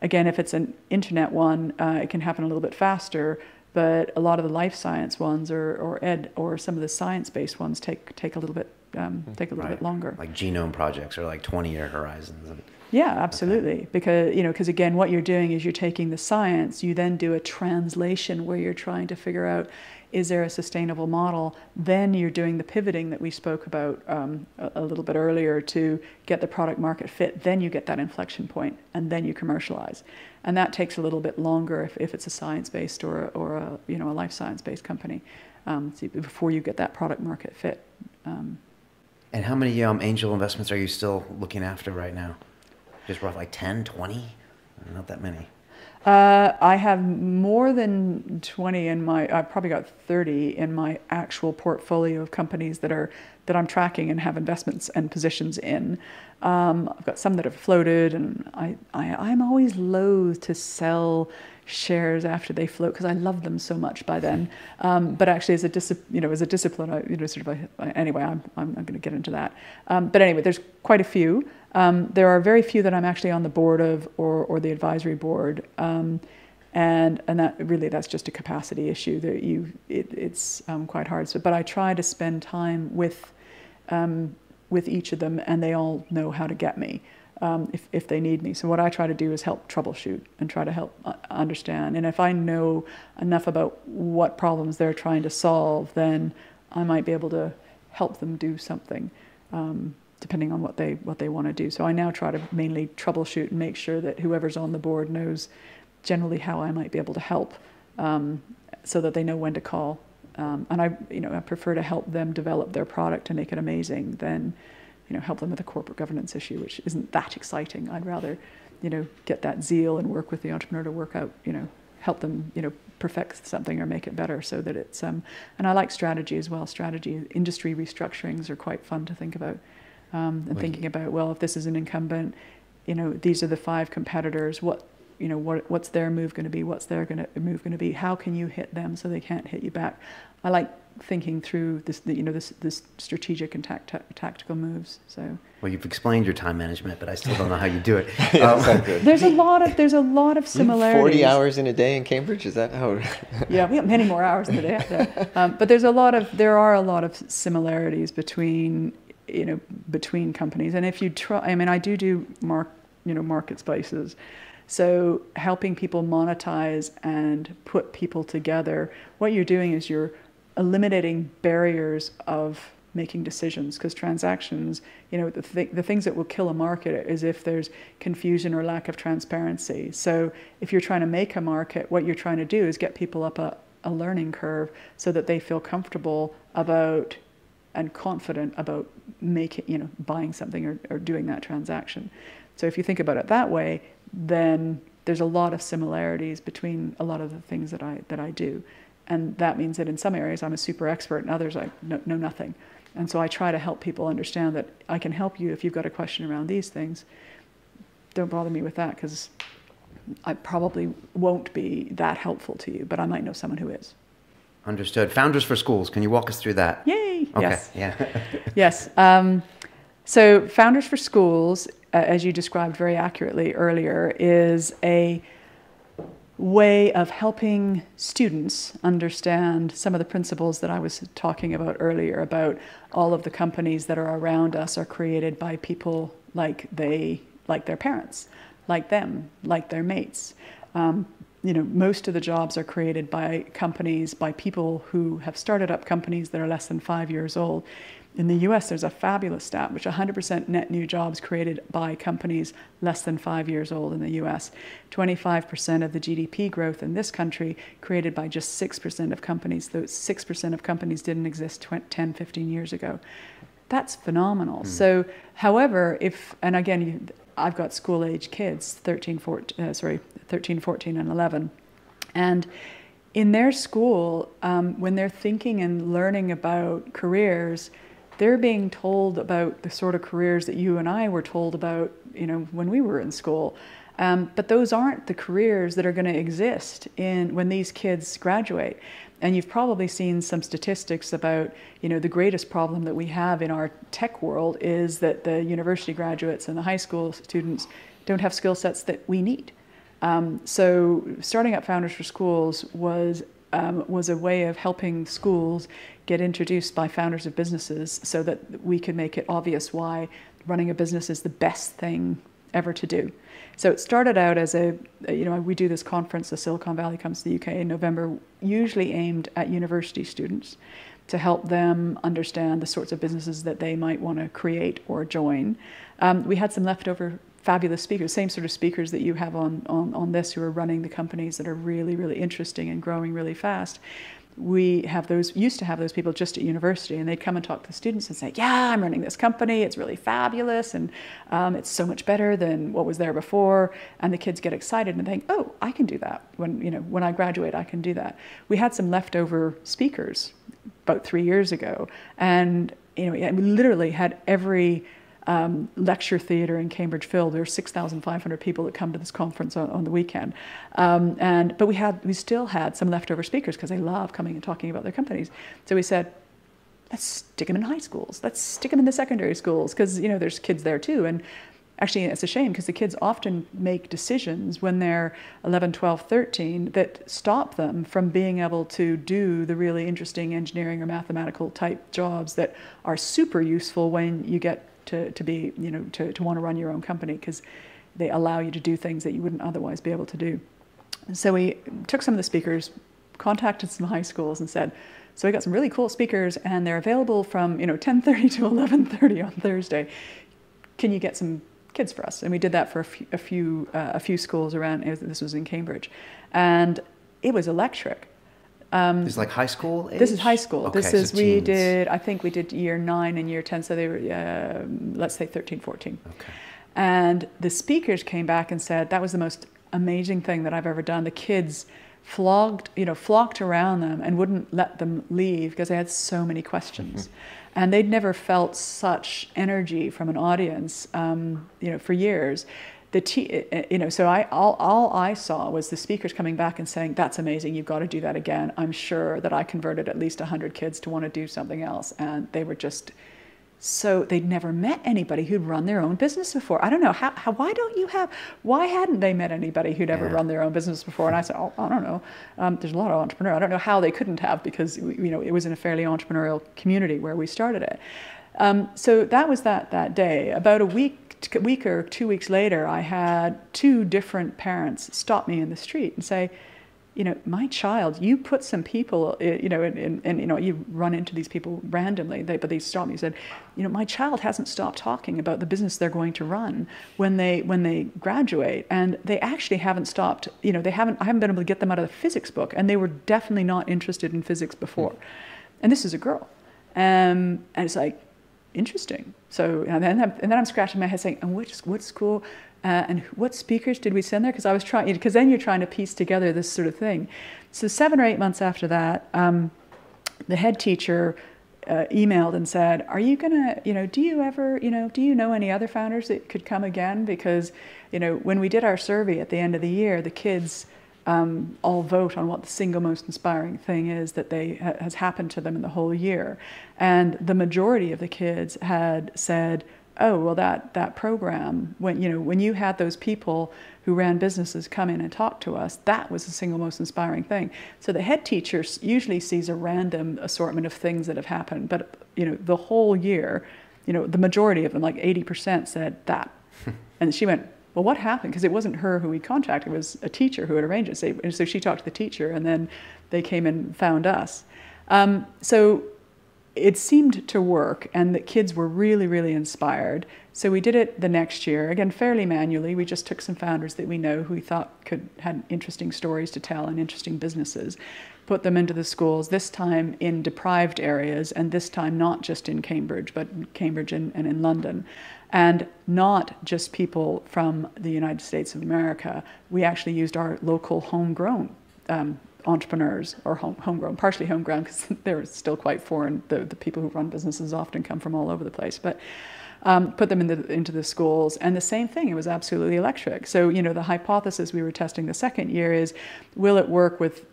again, if it's an internet one, it can happen a little bit faster. But a lot of the life science ones or some of the science-based ones take a little bit bit longer. Like genome projects are like 20-year horizons. Yeah, absolutely. Okay. Because again, what you're doing is you're taking the science, you then do a translation where you're trying to figure out, is there a sustainable model? Then you're doing the pivoting that we spoke about a little bit earlier to get the product market fit. Then you get that inflection point, and then you commercialize. And that takes a little bit longer if it's a science-based or a life science-based company, before you get that product market fit. And how many angel investments are you still looking after right now? Just roughly like 10, 20? Not that many. I have more than 20 I've probably got 30 in my actual portfolio of companies that I'm tracking and have investments and positions in. I've got some that have floated, and I'm always loath to sell shares after they float because I love them so much by then. But actually, as a discipline, anyway, I'm going to get into that. But anyway, there's quite a few. There are very few that I'm actually on the board of or the advisory board, and that's just a capacity issue. That it's quite hard. But I try to spend time with each of them, and they all know how to get me. if they need me. So what I try to do is help troubleshoot and try to help understand. And if I know enough about what problems they're trying to solve, then I might be able to help them do something, depending on what they want to do. So I now try to mainly troubleshoot and make sure that whoever's on the board knows generally how I might be able to help, so that they know when to call. And I prefer to help them develop their product to make it amazing than, help them with a corporate governance issue, which isn't that exciting. I'd rather, get that zeal and work with the entrepreneur to work out, help them, perfect something or make it better so that it's, and I like strategy as well. Strategy, industry restructurings are quite fun to think about. And thinking about, well, if this is an incumbent, these are the 5 competitors, what's their move going to be? What's their move going to be? How can you hit them so they can't hit you back? I like thinking through this strategic and tactical moves. So. Well, you've explained your time management, but I still don't know how you do it. There's a lot of similarities. 40 hours in a day in Cambridge, is that how? Yeah, we have many more hours in a day out there. But there are a lot of similarities between companies. And if you try, I do market spaces. So helping people monetize and put people together, what you're doing is you're eliminating barriers of making decisions, because transactions, the things that will kill a market is if there's confusion or lack of transparency. So if you're trying to make a market, what you're trying to do is get people up a learning curve so that they feel comfortable about and confident about buying something or doing that transaction. So if you think about it that way, then there's a lot of similarities between a lot of the things that I do. And that means that in some areas I'm a super expert, and others I know nothing. And so I try to help people understand that I can help you if you've got a question around these things. Don't bother me with that, because I probably won't be that helpful to you, but I might know someone who is. Understood. Founders4Schools, can you walk us through that? Yay! Okay. Yes. Yeah. Yes. So Founders4Schools, as you described very accurately earlier, is a way of helping students understand some of the principles that I was talking about earlier, about all of the companies that are around us are created by people like their parents, like them, like their mates. Most of the jobs are created by companies, by people who have started up companies that are less than 5 years old. In the US, there's a fabulous stat, which 100% net new jobs created by companies less than 5 years old in the US. 25% of the GDP growth in this country created by just 6% of companies. Those 6% of companies didn't exist 10, 15 years ago. That's phenomenal. So, however, and again, I've got school-age kids, 13, 14, and 11. And in their school, when they're thinking and learning about careers, they're being told about the sort of careers that you and I were told about, when we were in school. But those aren't the careers that are going to exist when these kids graduate. And you've probably seen some statistics about, the greatest problem that we have in our tech world is that the university graduates and the high school students don't have skill sets that we need. So starting up Founders4Schools was a way of helping schools get introduced by founders of businesses so that we could make it obvious why running a business is the best thing ever to do. So it started out as we do this conference, the Silicon Valley comes to the UK in November, usually aimed at university students to help them understand the sorts of businesses that they might want to create or join. We had some leftover fabulous speakers, same sort of speakers that you have on this, who are running the companies that are really, really interesting and growing really fast. We used to have those people just at university, and they'd come and talk to the students and say, yeah, I'm running this company, it's really fabulous, and it's so much better than what was there before. And the kids get excited and think, oh, I can do that. When I graduate, I can do that. We had some leftover speakers about 3 years ago, and we literally had every lecture theatre in Cambridge filled. There were 6,500 people that come to this conference on the weekend. But we still had some leftover speakers because they love coming and talking about their companies. So we said, let's stick them in high schools. Let's stick them in the secondary schools, because there's kids there too. And actually, it's a shame, because the kids often make decisions when they're 11, 12, 13 that stop them from being able to do the really interesting engineering or mathematical type jobs that are super useful when you get to be, to want to run your own company, because they allow you to do things that you wouldn't otherwise be able to do. So we took some of the speakers, contacted some high schools and said, so we got some really cool speakers and they're available from 10:30 to 11:30 on Thursday. Can you get some kids for us? And we did that for a few schools around. This was in Cambridge, and it was electric. This is like high school age? This is high school. Okay, This is, so I think we did year 9 and year 10, so they were, let's say 13, 14. Okay. And the speakers came back and said, that was the most amazing thing that I've ever done. The kids flocked around them and wouldn't let them leave because they had so many questions. And they'd never felt such energy from an audience, for years. All I saw was the speakers coming back and saying, that's amazing, you've got to do that again. I'm sure that I converted at least 100 kids to want to do something else. And they were just, so they'd never met anybody who'd run their own business before. I don't know, why hadn't they met anybody who'd ever run their own business before? And I said, I don't know. There's a lot of entrepreneurs. I don't know how they couldn't have, because it was in a fairly entrepreneurial community where we started it. So that was that day. About a week or 2 weeks later, I had 2 different parents stop me in the street and say, my child, you put some people, you run into these people randomly, but they stopped me and said, my child hasn't stopped talking about the business they're going to run when they graduate, and they actually haven't stopped, I haven't been able to get them out of the physics book, and they were definitely not interested in physics before. And this is a girl. And it's like, interesting. So, and then I'm scratching my head saying, and what school, and what speakers did we send there? Because then you're trying to piece together this sort of thing. So 7 or 8 months after that, the head teacher emailed and said, are you gonna, do you know any other founders that could come again? Because, when we did our survey at the end of the year, the kids all vote on what the single most inspiring thing is that has happened to them in the whole year. And the majority of the kids had said, oh, well, that program, when you had those people who ran businesses come in and talk to us, that was the single most inspiring thing. So the head teacher usually sees a random assortment of things that have happened, but the whole year, the majority of them, like 80%, said that. And she went, well, what happened? Because it wasn't her who we contacted, it was a teacher who had arranged it. And so she talked to the teacher, and then they came and found us. So it seemed to work, and the kids were really, really inspired. So we did it the next year, again, fairly manually. We just took some founders that we know who we thought had interesting stories to tell and interesting businesses, put them into the schools, this time in deprived areas, and this time not just in Cambridge, but in Cambridge and in London. And not just people from the United States of America. We actually used our local homegrown entrepreneurs, or homegrown, partially homegrown, because they're still quite foreign. The people who run businesses often come from all over the place. But put them into the schools, and the same thing, it was absolutely electric. So, the hypothesis we were testing the second year is, will it work with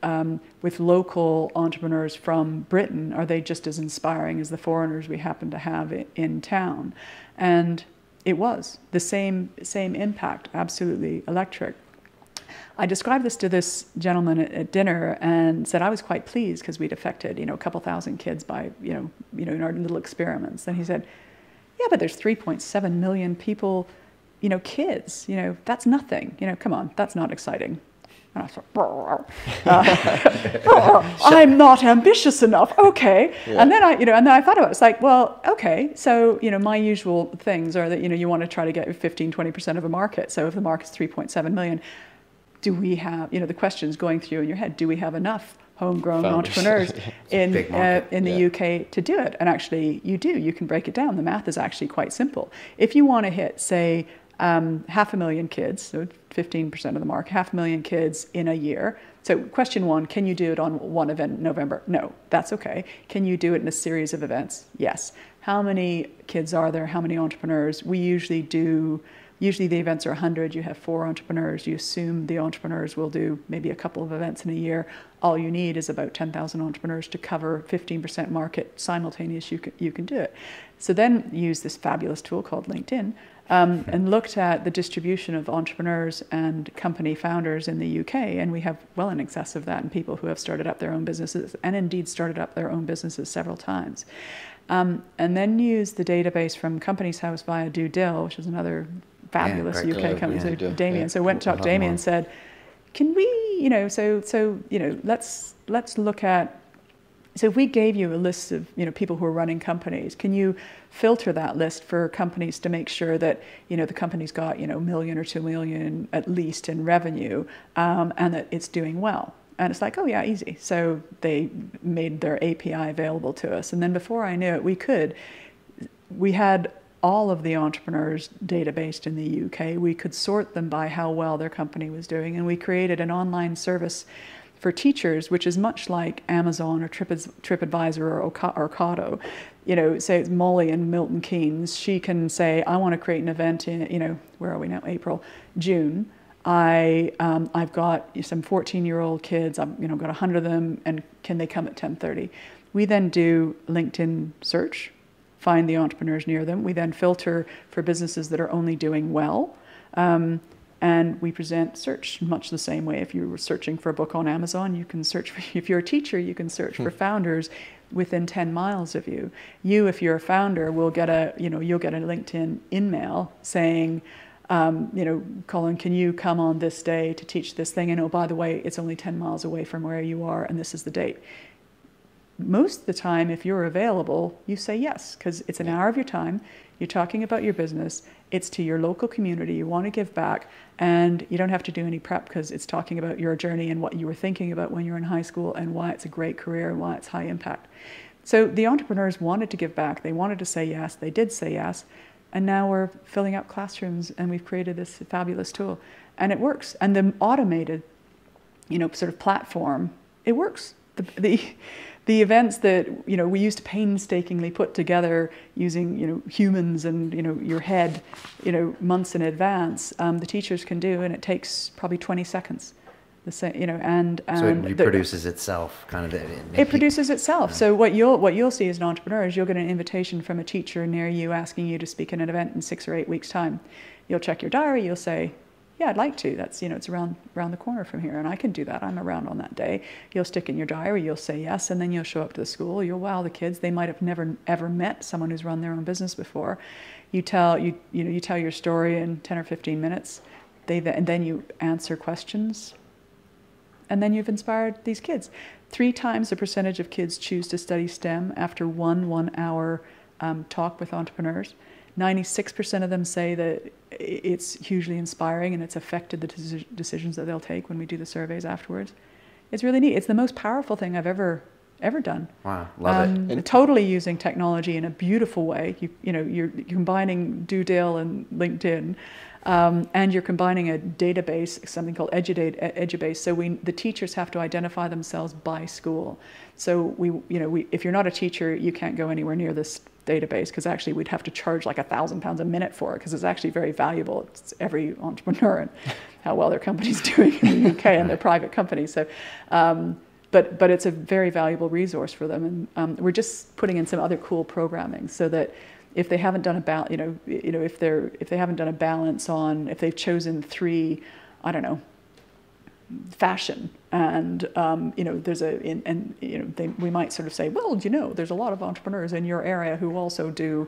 local entrepreneurs from Britain? Are they just as inspiring as the foreigners we happen to have in town? And it was the same impact, absolutely electric. I described this to this gentleman at dinner and said I was quite pleased because we'd affected, a couple thousand kids by, in our little experiments. And he said, yeah, but there's 3.7 million people, kids, that's nothing. Come on, that's not exciting. And I thought, I'm not ambitious enough. Okay. Yeah. And then I thought about it. It's like, well, okay. So, my usual things are that, you want to try to get 15, 20% of a market. So if the market's 3.7 million, do we have, the questions going through in your head, do we have enough homegrown entrepreneurs in the UK to do it? And actually you do. You can break it down. The math is actually quite simple. If you want to hit, say, 500,000 kids, so 15% of the market, 500,000 kids in a year. So question 1, can you do it on one event in November? No, that's okay. Can you do it in a series of events? Yes. How many kids are there? How many entrepreneurs? Usually the events are 100, you have 4 entrepreneurs, you assume the entrepreneurs will do maybe a couple of events in a year. All you need is about 10,000 entrepreneurs to cover 15% market simultaneous, you can do it. So then use this fabulous tool called LinkedIn and looked at the distribution of entrepreneurs and company founders in the UK, and we have well in excess of that, and people who have started up their own businesses, and indeed started up their own businesses several times. And then used the database from Companies House via Due Dil, which is another fabulous UK company. So Damien, so went to talk to Damien and said, can we, let's look at, so if we gave you a list of, people who are running companies, can you filter that list for companies to make sure that, the company's got, $1 million or $2 million at least in revenue, and that it's doing well? And it's like, oh yeah, easy. So they made their API available to us. And then before I knew it, we had all of the entrepreneurs databased in the UK. We could sort them by how well their company was doing. And we created an online service for teachers, which is much like Amazon or TripAdvisor or Coutu. Say it's Molly in Milton Keynes. She can say, I want to create an event in, where are we now? April, June. I've got some 14-year-old kids. I've got 100 of them, and can they come at 10:30? We then do LinkedIn search, find the entrepreneurs near them. We then filter for businesses that are only doing well, and we present search much the same way. If you were searching for a book on Amazon, you can search for. If you're a teacher, you can search for founders within 10 miles of you. If you're a founder, will get you'll get a LinkedIn email saying, Colin, can you come on this day to teach this thing? And oh, by the way, it's only 10 miles away from where you are, and this is the date. Most of the time, if you're available, you say yes, because it's an hour of your time. You're talking about your business. It's to your local community. You want to give back, and you don't have to do any prep because it's talking about your journey and what you were thinking about when you were in high school and why it's a great career and why it's high impact. So the entrepreneurs wanted to give back. They wanted to say yes. They did say yes. And now we're filling up classrooms, and we've created this fabulous tool, and it works. And the automated, sort of platform, it works. The events that we used to painstakingly put together using humans and your head, months in advance, the teachers can do, and it takes probably 20 seconds. The same, and so it reproduces itself, kind of. It produces itself. Yeah. So what you'll see as an entrepreneur is you'll get an invitation from a teacher near you asking you to speak at an event in 6 or 8 weeks' time. You'll check your diary. You'll say, "Yeah, I'd like to. That's it's around the corner from here, and I can do that. I'm around on that day." You'll stick in your diary. You'll say yes, and then you'll show up to the school. You'll wow the kids. They might have never ever met someone who's run their own business before. You tell your story in 10 or 15 minutes. And then you answer questions. And then you've inspired these kids. 3 times the percentage of kids choose to study STEM after one hour talk with entrepreneurs. 96% of them say that it's hugely inspiring and it's affected the decisions that they'll take when we do the surveys afterwards. It's really neat. It's the most powerful thing I've ever done. Wow, love it. And totally using technology in a beautiful way. You're combining Due Dil and LinkedIn. And you're combining a database, something called EduBase. So the teachers have to identify themselves by school. So if you're not a teacher, you can't go anywhere near this database, because actually we'd have to charge like £1,000 a minute for it, because it's actually very valuable. It's every entrepreneur and how well their company's doing in the UK and their private companies. So, but it's a very valuable resource for them. And we're just putting in some other cool programming so that if they haven't done if they haven't done a balance on, if they've chosen 3, fashion, and we might sort of say, well, there's a lot of entrepreneurs in your area who also do,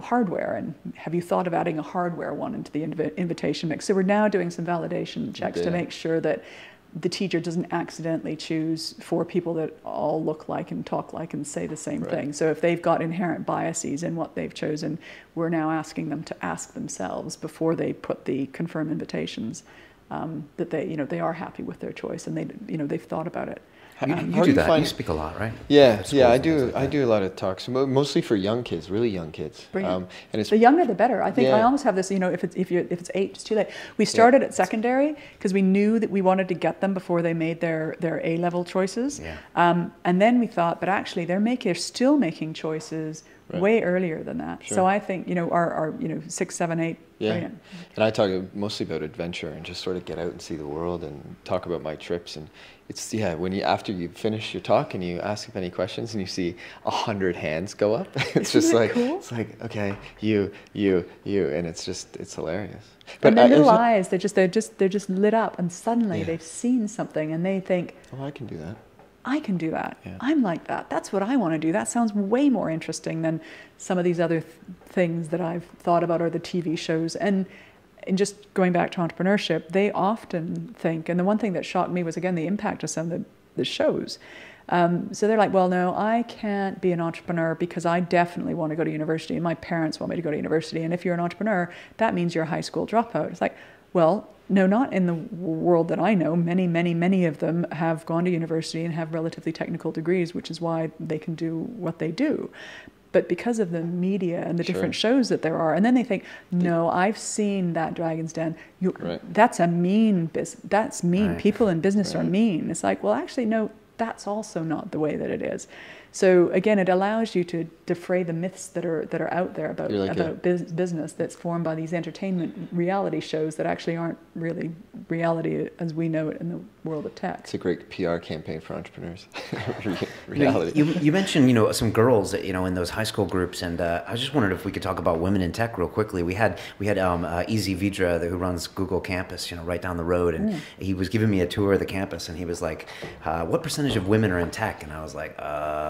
hardware, and have you thought of adding a hardware one into the invitation mix? So we're now doing some validation checks to make sure that the teacher doesn't accidentally choose 4 people that all look like and talk like and say the same thing. So if they've got inherent biases in what they've chosen, we're now asking them to ask themselves before they put the confirm invitations that they are happy with their choice and they've thought about it. You do that. You speak a lot, right? Yeah, I do. I do a lot of talks, mostly for young kids, really young kids. And it's the younger the better. I think I almost have this. If it's 8, it's too late. We started at secondary because we knew that we wanted to get them before they made their A-level choices. Yeah. And then we thought, but actually they're still making choices way earlier than that. Sure. So I think our 6, 7, 8. Yeah, and I talk mostly about adventure and just sort of get out and see the world and talk about my trips. And it's, yeah, when you, after you finish your talk and you ask if any questions and you see 100 hands go up, it's just like, cool? it's like, okay, you, and it's just, it's hilarious. But their little eyes, they're just lit up, and suddenly they've seen something and they think, oh, I can do that. I can do that. Yeah. I'm like that. That's what I want to do. That sounds way more interesting than some of these other things that I've thought about, or the TV shows. And just going back to entrepreneurship, they often think, and the one thing that shocked me was, again, the impact of some of the shows. So they're like, well, no, I can't be an entrepreneur because I definitely want to go to university, and my parents want me to go to university. And if you're an entrepreneur, that means you're a high school dropout. It's like, well, no, not in the world that I know. Many of them have gone to university and have relatively technical degrees, which is why they can do what they do. But because of the media and the different shows that there are, and then they think, no, I've seen that Dragon's Den. That's a mean business. That's mean. Right. People in business are mean. It's like, well, actually, no, that's also not the way that it is. So again, it allows you to defray the myths that are out there about business that's formed by these entertainment reality shows that actually aren't really reality as we know it in the world of tech. It's a great PR campaign for entrepreneurs. Reality. You mentioned some girls in those high school groups, and I just wondered if we could talk about women in tech real quickly. We had Easy Vidra, who runs Google Campus, right down the road, and he was giving me a tour of the campus, and he was like, "What percentage of women are in tech?" And I was like,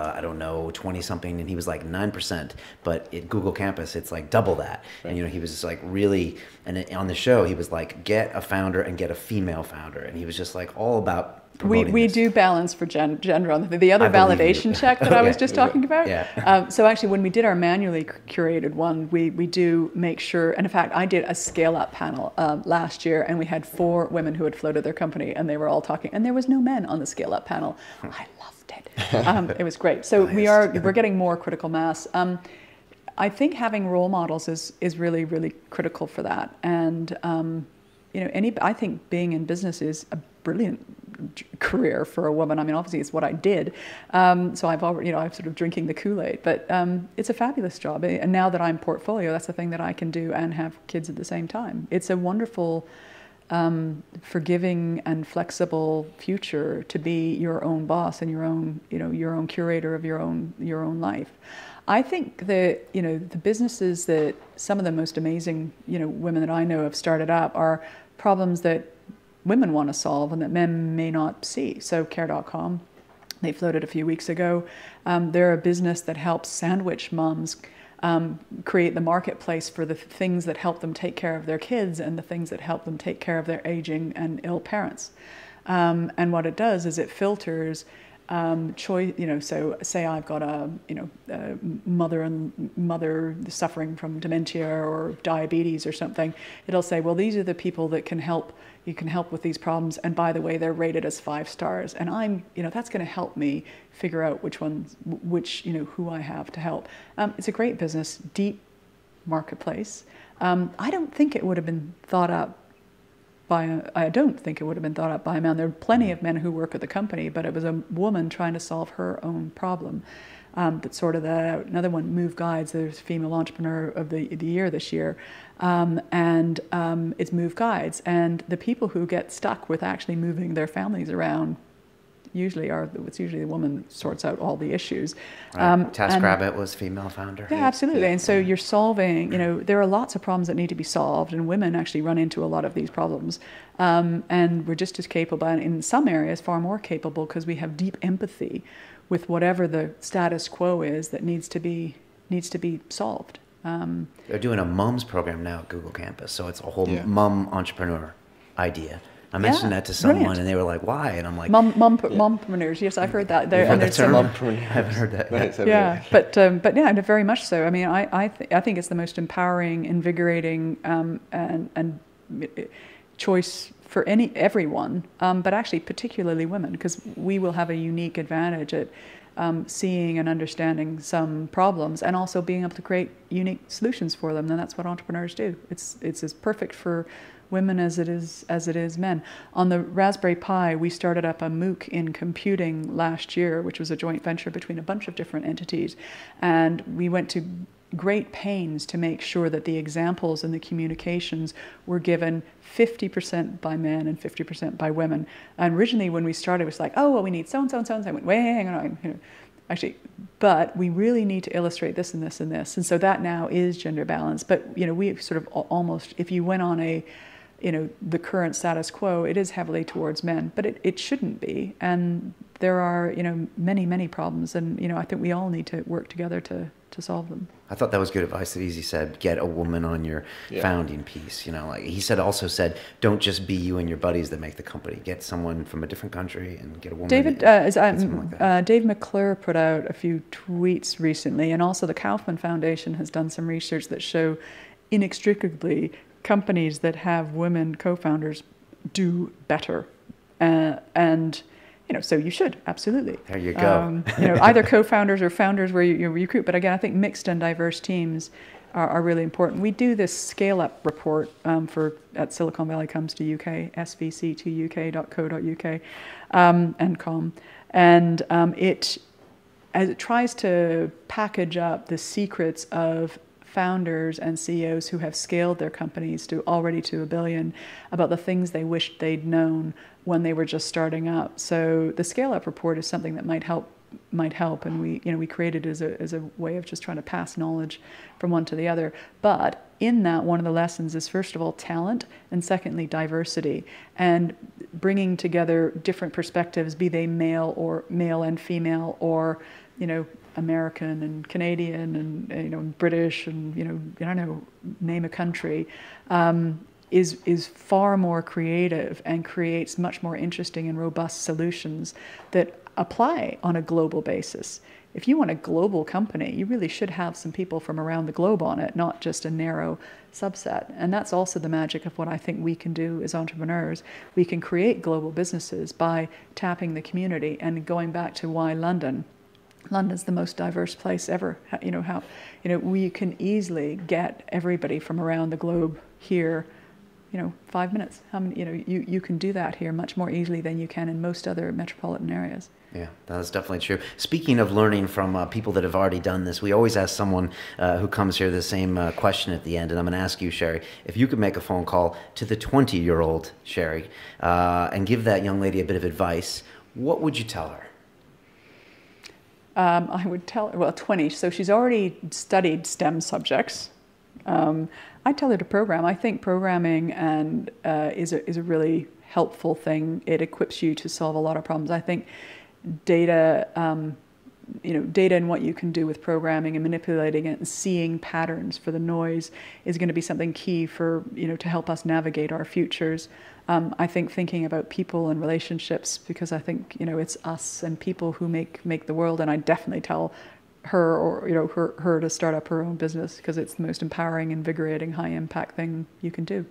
I don't know, 20 something, and he was like 9%, but at Google Campus it's like double that. Right. And he was just like really, and on the show he was like, get a founder and get a female founder, and he was just like all about we do balance for gender on the other validation check that I was just talking about. Yeah. So actually, when we did our manually curated one, we do make sure, and in fact, I did a scale-up panel last year, and we had 4 women who had floated their company, and they were all talking, and there was no men on the scale-up panel. I loved it. It was great. So we're getting more critical mass. I think having role models is really, really critical for that. And I think being in business is a brilliant career for a woman. I mean, obviously it's what I did. So I've already, I'm sort of drinking the Kool-Aid, but it's a fabulous job. And now that I'm portfolio, that's the thing that I can do and have kids at the same time. It's a wonderful, forgiving and flexible future to be your own boss and your own curator of your own life. I think that, the businesses that some of the most amazing, women that I know have started up are problems that women want to solve and that men may not see. So Care.com, they floated a few weeks ago. They're a business that helps sandwich moms create the marketplace for the things that help them take care of their kids and the things that help them take care of their aging and ill parents. And what it does is it filters choice. So say I've got a mother suffering from dementia or diabetes or something. It'll say, well, these are the people that you can help with these problems, and by the way, they're rated as 5 stars. And I'm, that's going to help me figure out who I have to help. It's a great business, deep marketplace. I don't think it would have been thought up by a man. There are plenty of men who work at the company, but it was a woman trying to solve her own problem that sorted that out. Another one, Move Guides, there's Female Entrepreneur of the Year this year, and it's Move Guides. And the people who get stuck with actually moving their families around it's usually the woman that sorts out all the issues. Right. TaskRabbit was female founder. Yeah, absolutely. And so you're solving, there are lots of problems that need to be solved, and women actually run into a lot of these problems. And we're just as capable, and in some areas far more capable, because we have deep empathy with whatever the status quo is that needs to be solved. They're doing a mums program now at Google Campus, so it's a whole mum entrepreneur idea. I mentioned that to someone, and they were like, "Why?" And I'm like, "Mompreneurs." Yes, I've heard that. There's I haven't heard that. Yeah, but yeah, very much so. I mean, I think it's the most empowering, invigorating, and choice for everyone, but actually particularly women, because we will have a unique advantage at seeing and understanding some problems, and also being able to create unique solutions for them. And that's what entrepreneurs do. It's as perfect for women as it is men. On the Raspberry Pi, we started up a MOOC in computing last year, which was a joint venture between a bunch of different entities. And we went to great pains to make sure that the examples and the communications were given 50% by men and 50% by women. And originally when we started, it was like, oh, well, we need so-and-so and so-and-so. I went, wait, hang on. Actually, but we really need to illustrate this and this and this. And so that now is gender balance. But, we sort of almost, if you went on the current status quo, it is heavily towards men, but it shouldn't be. And there are, many, many problems. And, I think we all need to work together to solve them. I thought that was good advice that Easy said, get a woman on your founding piece. Like he also said, don't just be you and your buddies that make the company. Get someone from a different country and get a woman. Dave McClure put out a few tweets recently, and also the Kaufman Foundation has done some research that show inextricably companies that have women co-founders do better. And so you should, absolutely. There you go. Either co-founders or founders where you recruit. But again, I think mixed and diverse teams are really important. We do this scale-up report at Silicon Valley Comes to UK, svc2uk.co.uk and com. And it tries to package up the secrets of founders and CEOs who have scaled their companies to $1 billion about the things they wished they'd known when they were just starting up. So the Scale Up report is something that might help, and we created it as a way of just trying to pass knowledge from one to the other. But in that, one of the lessons is, first of all, talent, and secondly, diversity, and bringing together different perspectives, be they male and female, or American and Canadian and British and name a country, is far more creative and creates much more interesting and robust solutions that apply on a global basis. If you want a global company, you really should have some people from around the globe on it, not just a narrow subset. And that's also the magic of what I think we can do as entrepreneurs. We can create global businesses by tapping the community, and going back to why London. London's the most diverse place ever. We can easily get everybody from around the globe here, 5 minutes. You can do that here much more easily than you can in most other metropolitan areas. Yeah, that's definitely true. Speaking of learning from people that have already done this, we always ask someone who comes here the same question at the end, and I'm going to ask you, Sherry, if you could make a phone call to the 20-year-old Sherry and give that young lady a bit of advice, what would you tell her? I would tell her, 20, so she's already studied STEM subjects. I'd tell her to program. I think programming is a really helpful thing. It equips you to solve a lot of problems. I think data and what you can do with programming and manipulating it and seeing patterns for the noise is going to be something key for, to help us navigate our futures. I think thinking about people and relationships, because I think, it's us and people who make the world. And I definitely tell her, or her to start up her own business, because it's the most empowering, invigorating, high impact thing you can do.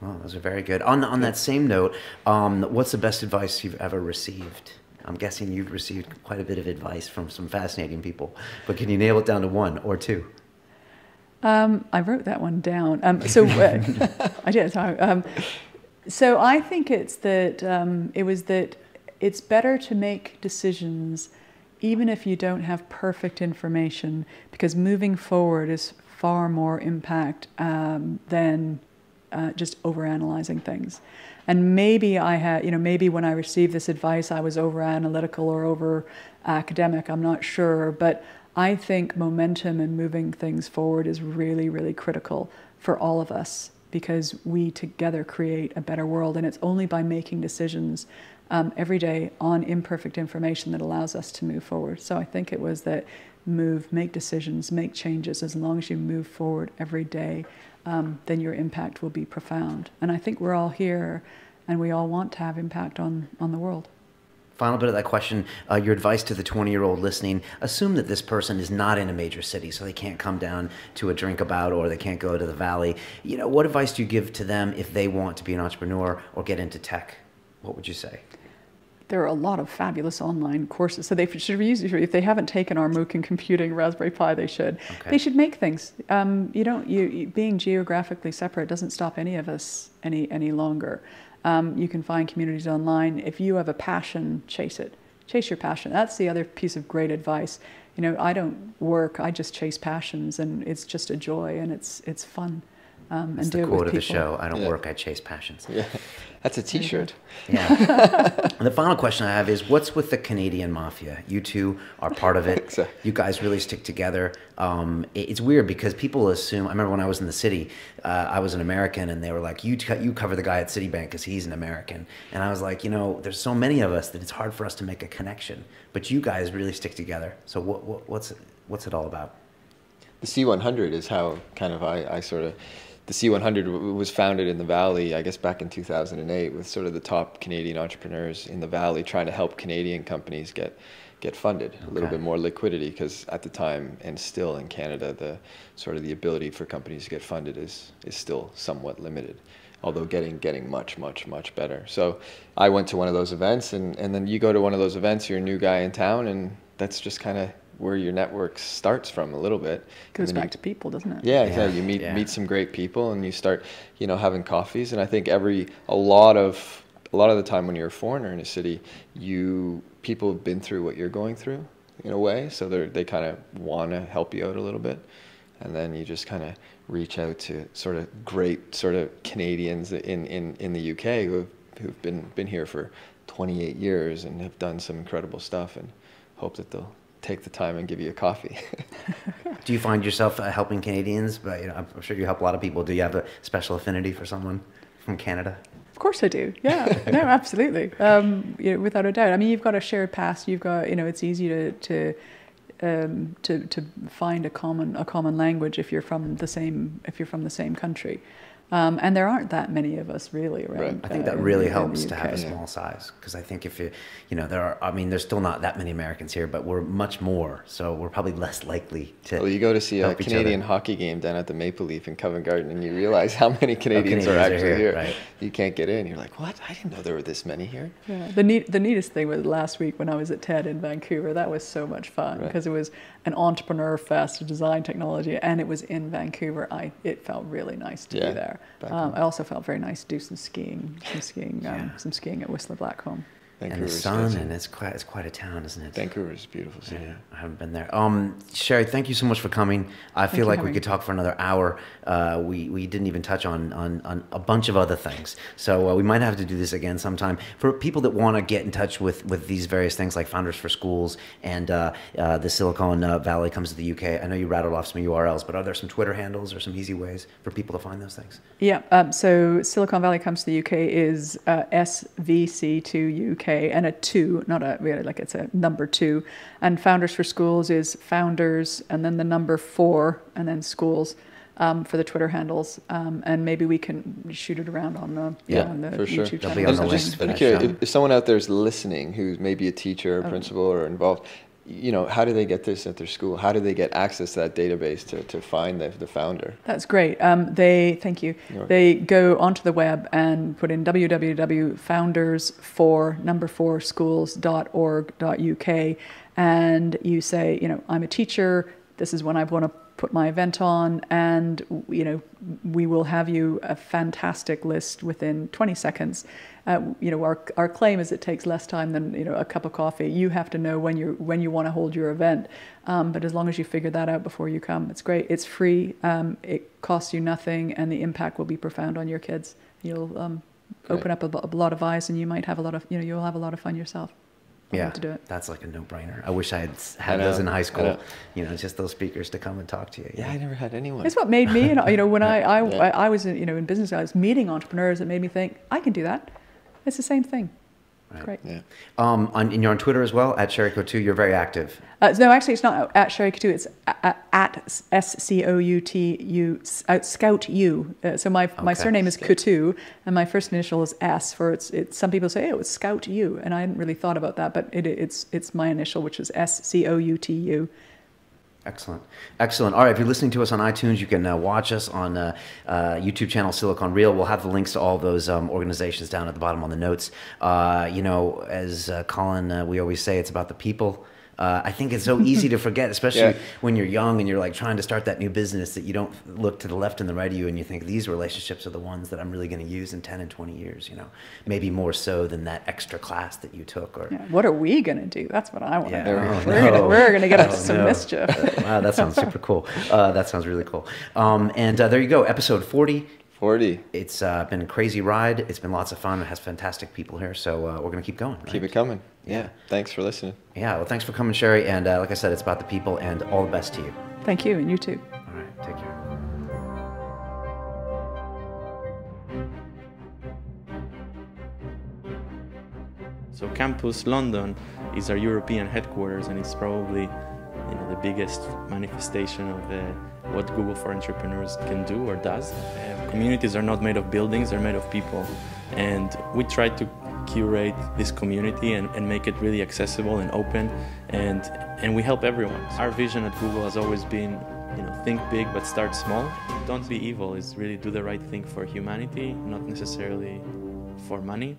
Well, those are very good. On that same note, what's the best advice you've ever received? I'm guessing you've received quite a bit of advice from some fascinating people, but can you nail it down to one or two? I wrote that one down. I did. So I think it's that it's better to make decisions even if you don't have perfect information, because moving forward is far more impact than just overanalyzing things. And maybe maybe when I received this advice, I was over analytical or over academic, I'm not sure. But I think momentum and moving things forward is really, really critical for all of us, because we together create a better world. And it's only by making decisions every day on imperfect information that allows us to move forward. So I think it was that make decisions, make changes. As long as you move forward every day, then your impact will be profound. And I think we're all here and we all want to have impact on the world. Final bit of that question, your advice to the 20-year-old listening, assume that this person is not in a major city, so they can't come down to a Drinkabout or they can't go to the Valley. What advice do you give to them if they want to be an entrepreneur or get into tech? What would you say? There are a lot of fabulous online courses, so they should use it. If they haven't taken our MOOC in computing, Raspberry Pi, they should. Okay. They should make things. Being geographically separate doesn't stop any of us any longer. You can find communities online. If you have a passion, chase it. Chase your passion. That's the other piece of great advice. I don't work, I just chase passions, and it's just a joy, and it's fun. That's And the do it quote with of the people. show. I don't work, I chase passions. Yeah, that's a T-shirt. Yeah. And the final question I have is, what's with the Canadian mafia? You two are part of it. Exactly. You guys really stick together. It's weird because people assume. I remember when I was in the city, I was an American, and they were like, "You cover the guy at Citibank because he's an American." And I was like, there's so many of us that it's hard for us to make a connection. But you guys really stick together. So what's it all about? The C100 is how kind of I sort of. The C100 was founded in the Valley, I guess back in 2008, with sort of the top Canadian entrepreneurs in the Valley trying to help Canadian companies get funded, a little bit more liquidity, because at the time and still in Canada, the ability for companies to get funded is still somewhat limited, although getting much better. So I went to one of those events, and then you go to one of those events, you're a new guy in town, and that's just kind of where your network starts from a little bit. Goes back to people, doesn't it? Yeah, exactly. You meet some great people, and you start, having coffees. And I think a lot of the time when you're a foreigner in a city, people have been through what you're going through in a way, so they kind of want to help you out a little bit, and then you just kind of reach out to sort of great sort of Canadians in the UK who've been here for 28 years and have done some incredible stuff, and hope that they'll take the time and give you a coffee. Do you find yourself helping Canadians? But I'm sure you help a lot of people. Do you have a special affinity for someone from Canada? Of course I do. Yeah, no, absolutely. Without a doubt. I mean, you've got a shared past. You've got, it's easy to find a common language if you're from the same country. And there aren't that many of us really around. Right. I think that really helps to have a small size, because I think if there's still not that many Americans here, but we're much more, so we're probably less likely to. Well, you go to see a Canadian hockey game down at the Maple Leaf in Covent Garden, and you realize how many Canadians are actually here. Right. You can't get in. You're like, what? I didn't know there were this many here. Yeah. The neatest thing was last week when I was at TED in Vancouver. That was so much fun, because it was an entrepreneur fest of design technology, and it was in Vancouver. It felt really nice to be there. I also felt very nice to do some skiing at Whistler Blackcomb. And the sun, and it's quite a town, isn't it? Vancouver is a beautiful city. Yeah, I haven't been there. Sherry, thank you so much for coming. I feel like we could talk for another hour. We didn't even touch on a bunch of other things, so we might have to do this again sometime. For people that want to get in touch with these various things like Founders for Schools and the Silicon Valley comes to the UK. I know you rattled off some URLs, but are there some Twitter handles or some easy ways for people to find those things? Yeah. So Silicon Valley comes to the UK is SVC2UK. And a 2, not a really, like it's a number 2. And Founders for Schools is founders and then the number 4 and then schools for the Twitter handles. And maybe we can shoot it around on the for sure. YouTube They'll channel. be on the list. I'm curious, if someone out there is listening who's maybe a teacher or principal or involved, how do they get this at their school? How do they get access to that database to find the founder? That's great. Thank you. They go onto the web and put in www.founders4schools.org.uk, and you say, I'm a teacher. This is when I want to put my event on, and we will have you a fantastic list within 20 seconds. Our claim is it takes less time than a cup of coffee. You have to know when you want to hold your event, but as long as you figure that out before you come, it's great. It's free. It costs you nothing, and the impact will be profound on your kids. You'll open up a lot of eyes, and you might have a lot of you'll have a lot of fun yourself. To do it. That's like a no-brainer. I wish I had those in high school. Just those speakers to come and talk to you. Yeah, I never had anyone. It's what made me. When I was in business, I was meeting entrepreneurs. It made me think I can do that. It's the same thing. Right. Great. Yeah. And you're on Twitter as well, at Sherry Coutu. You're very active. No, actually, it's not at Sherry Coutu. It's at SCOUTU, Scout U. So my surname is Coutu, and my first initial is S. For it's some people say, it's Scout U, and I hadn't really thought about that, but it's my initial, which is SCOUTU. Excellent. All right, if you're listening to us on iTunes, you can watch us on YouTube channel Silicon Reel. We'll have the links to all those organizations down at the bottom on the notes. As Colin, we always say, it's about the people. I think it's so easy to forget, especially when you're young and you're like trying to start that new business, that you don't look to the left and the right of you and you think these relationships are the ones that I'm really going to use in 10 and 20 years, you know, maybe more so than that extra class that you took. Or what are we going to do? That's what I want to do. Oh, we're going to get up to some mischief. Wow, that sounds super cool. That sounds really cool. And there you go, episode 40. 40. It's been a crazy ride. It's been lots of fun. It has fantastic people here. So we're going to keep going. Right? Keep it coming. Yeah. Thanks for listening. Yeah. Well, thanks for coming, Sherry. And like I said, it's about the people, and all the best to you. Thank you. And you too. All right. Take care. So Campus London is our European headquarters, and it's probably the biggest manifestation of what Google for Entrepreneurs can do or does. Communities are not made of buildings, they're made of people. And we try to curate this community and make it really accessible and open, and we help everyone. Our vision at Google has always been, think big but start small. Don't be evil is really do the right thing for humanity, not necessarily for money.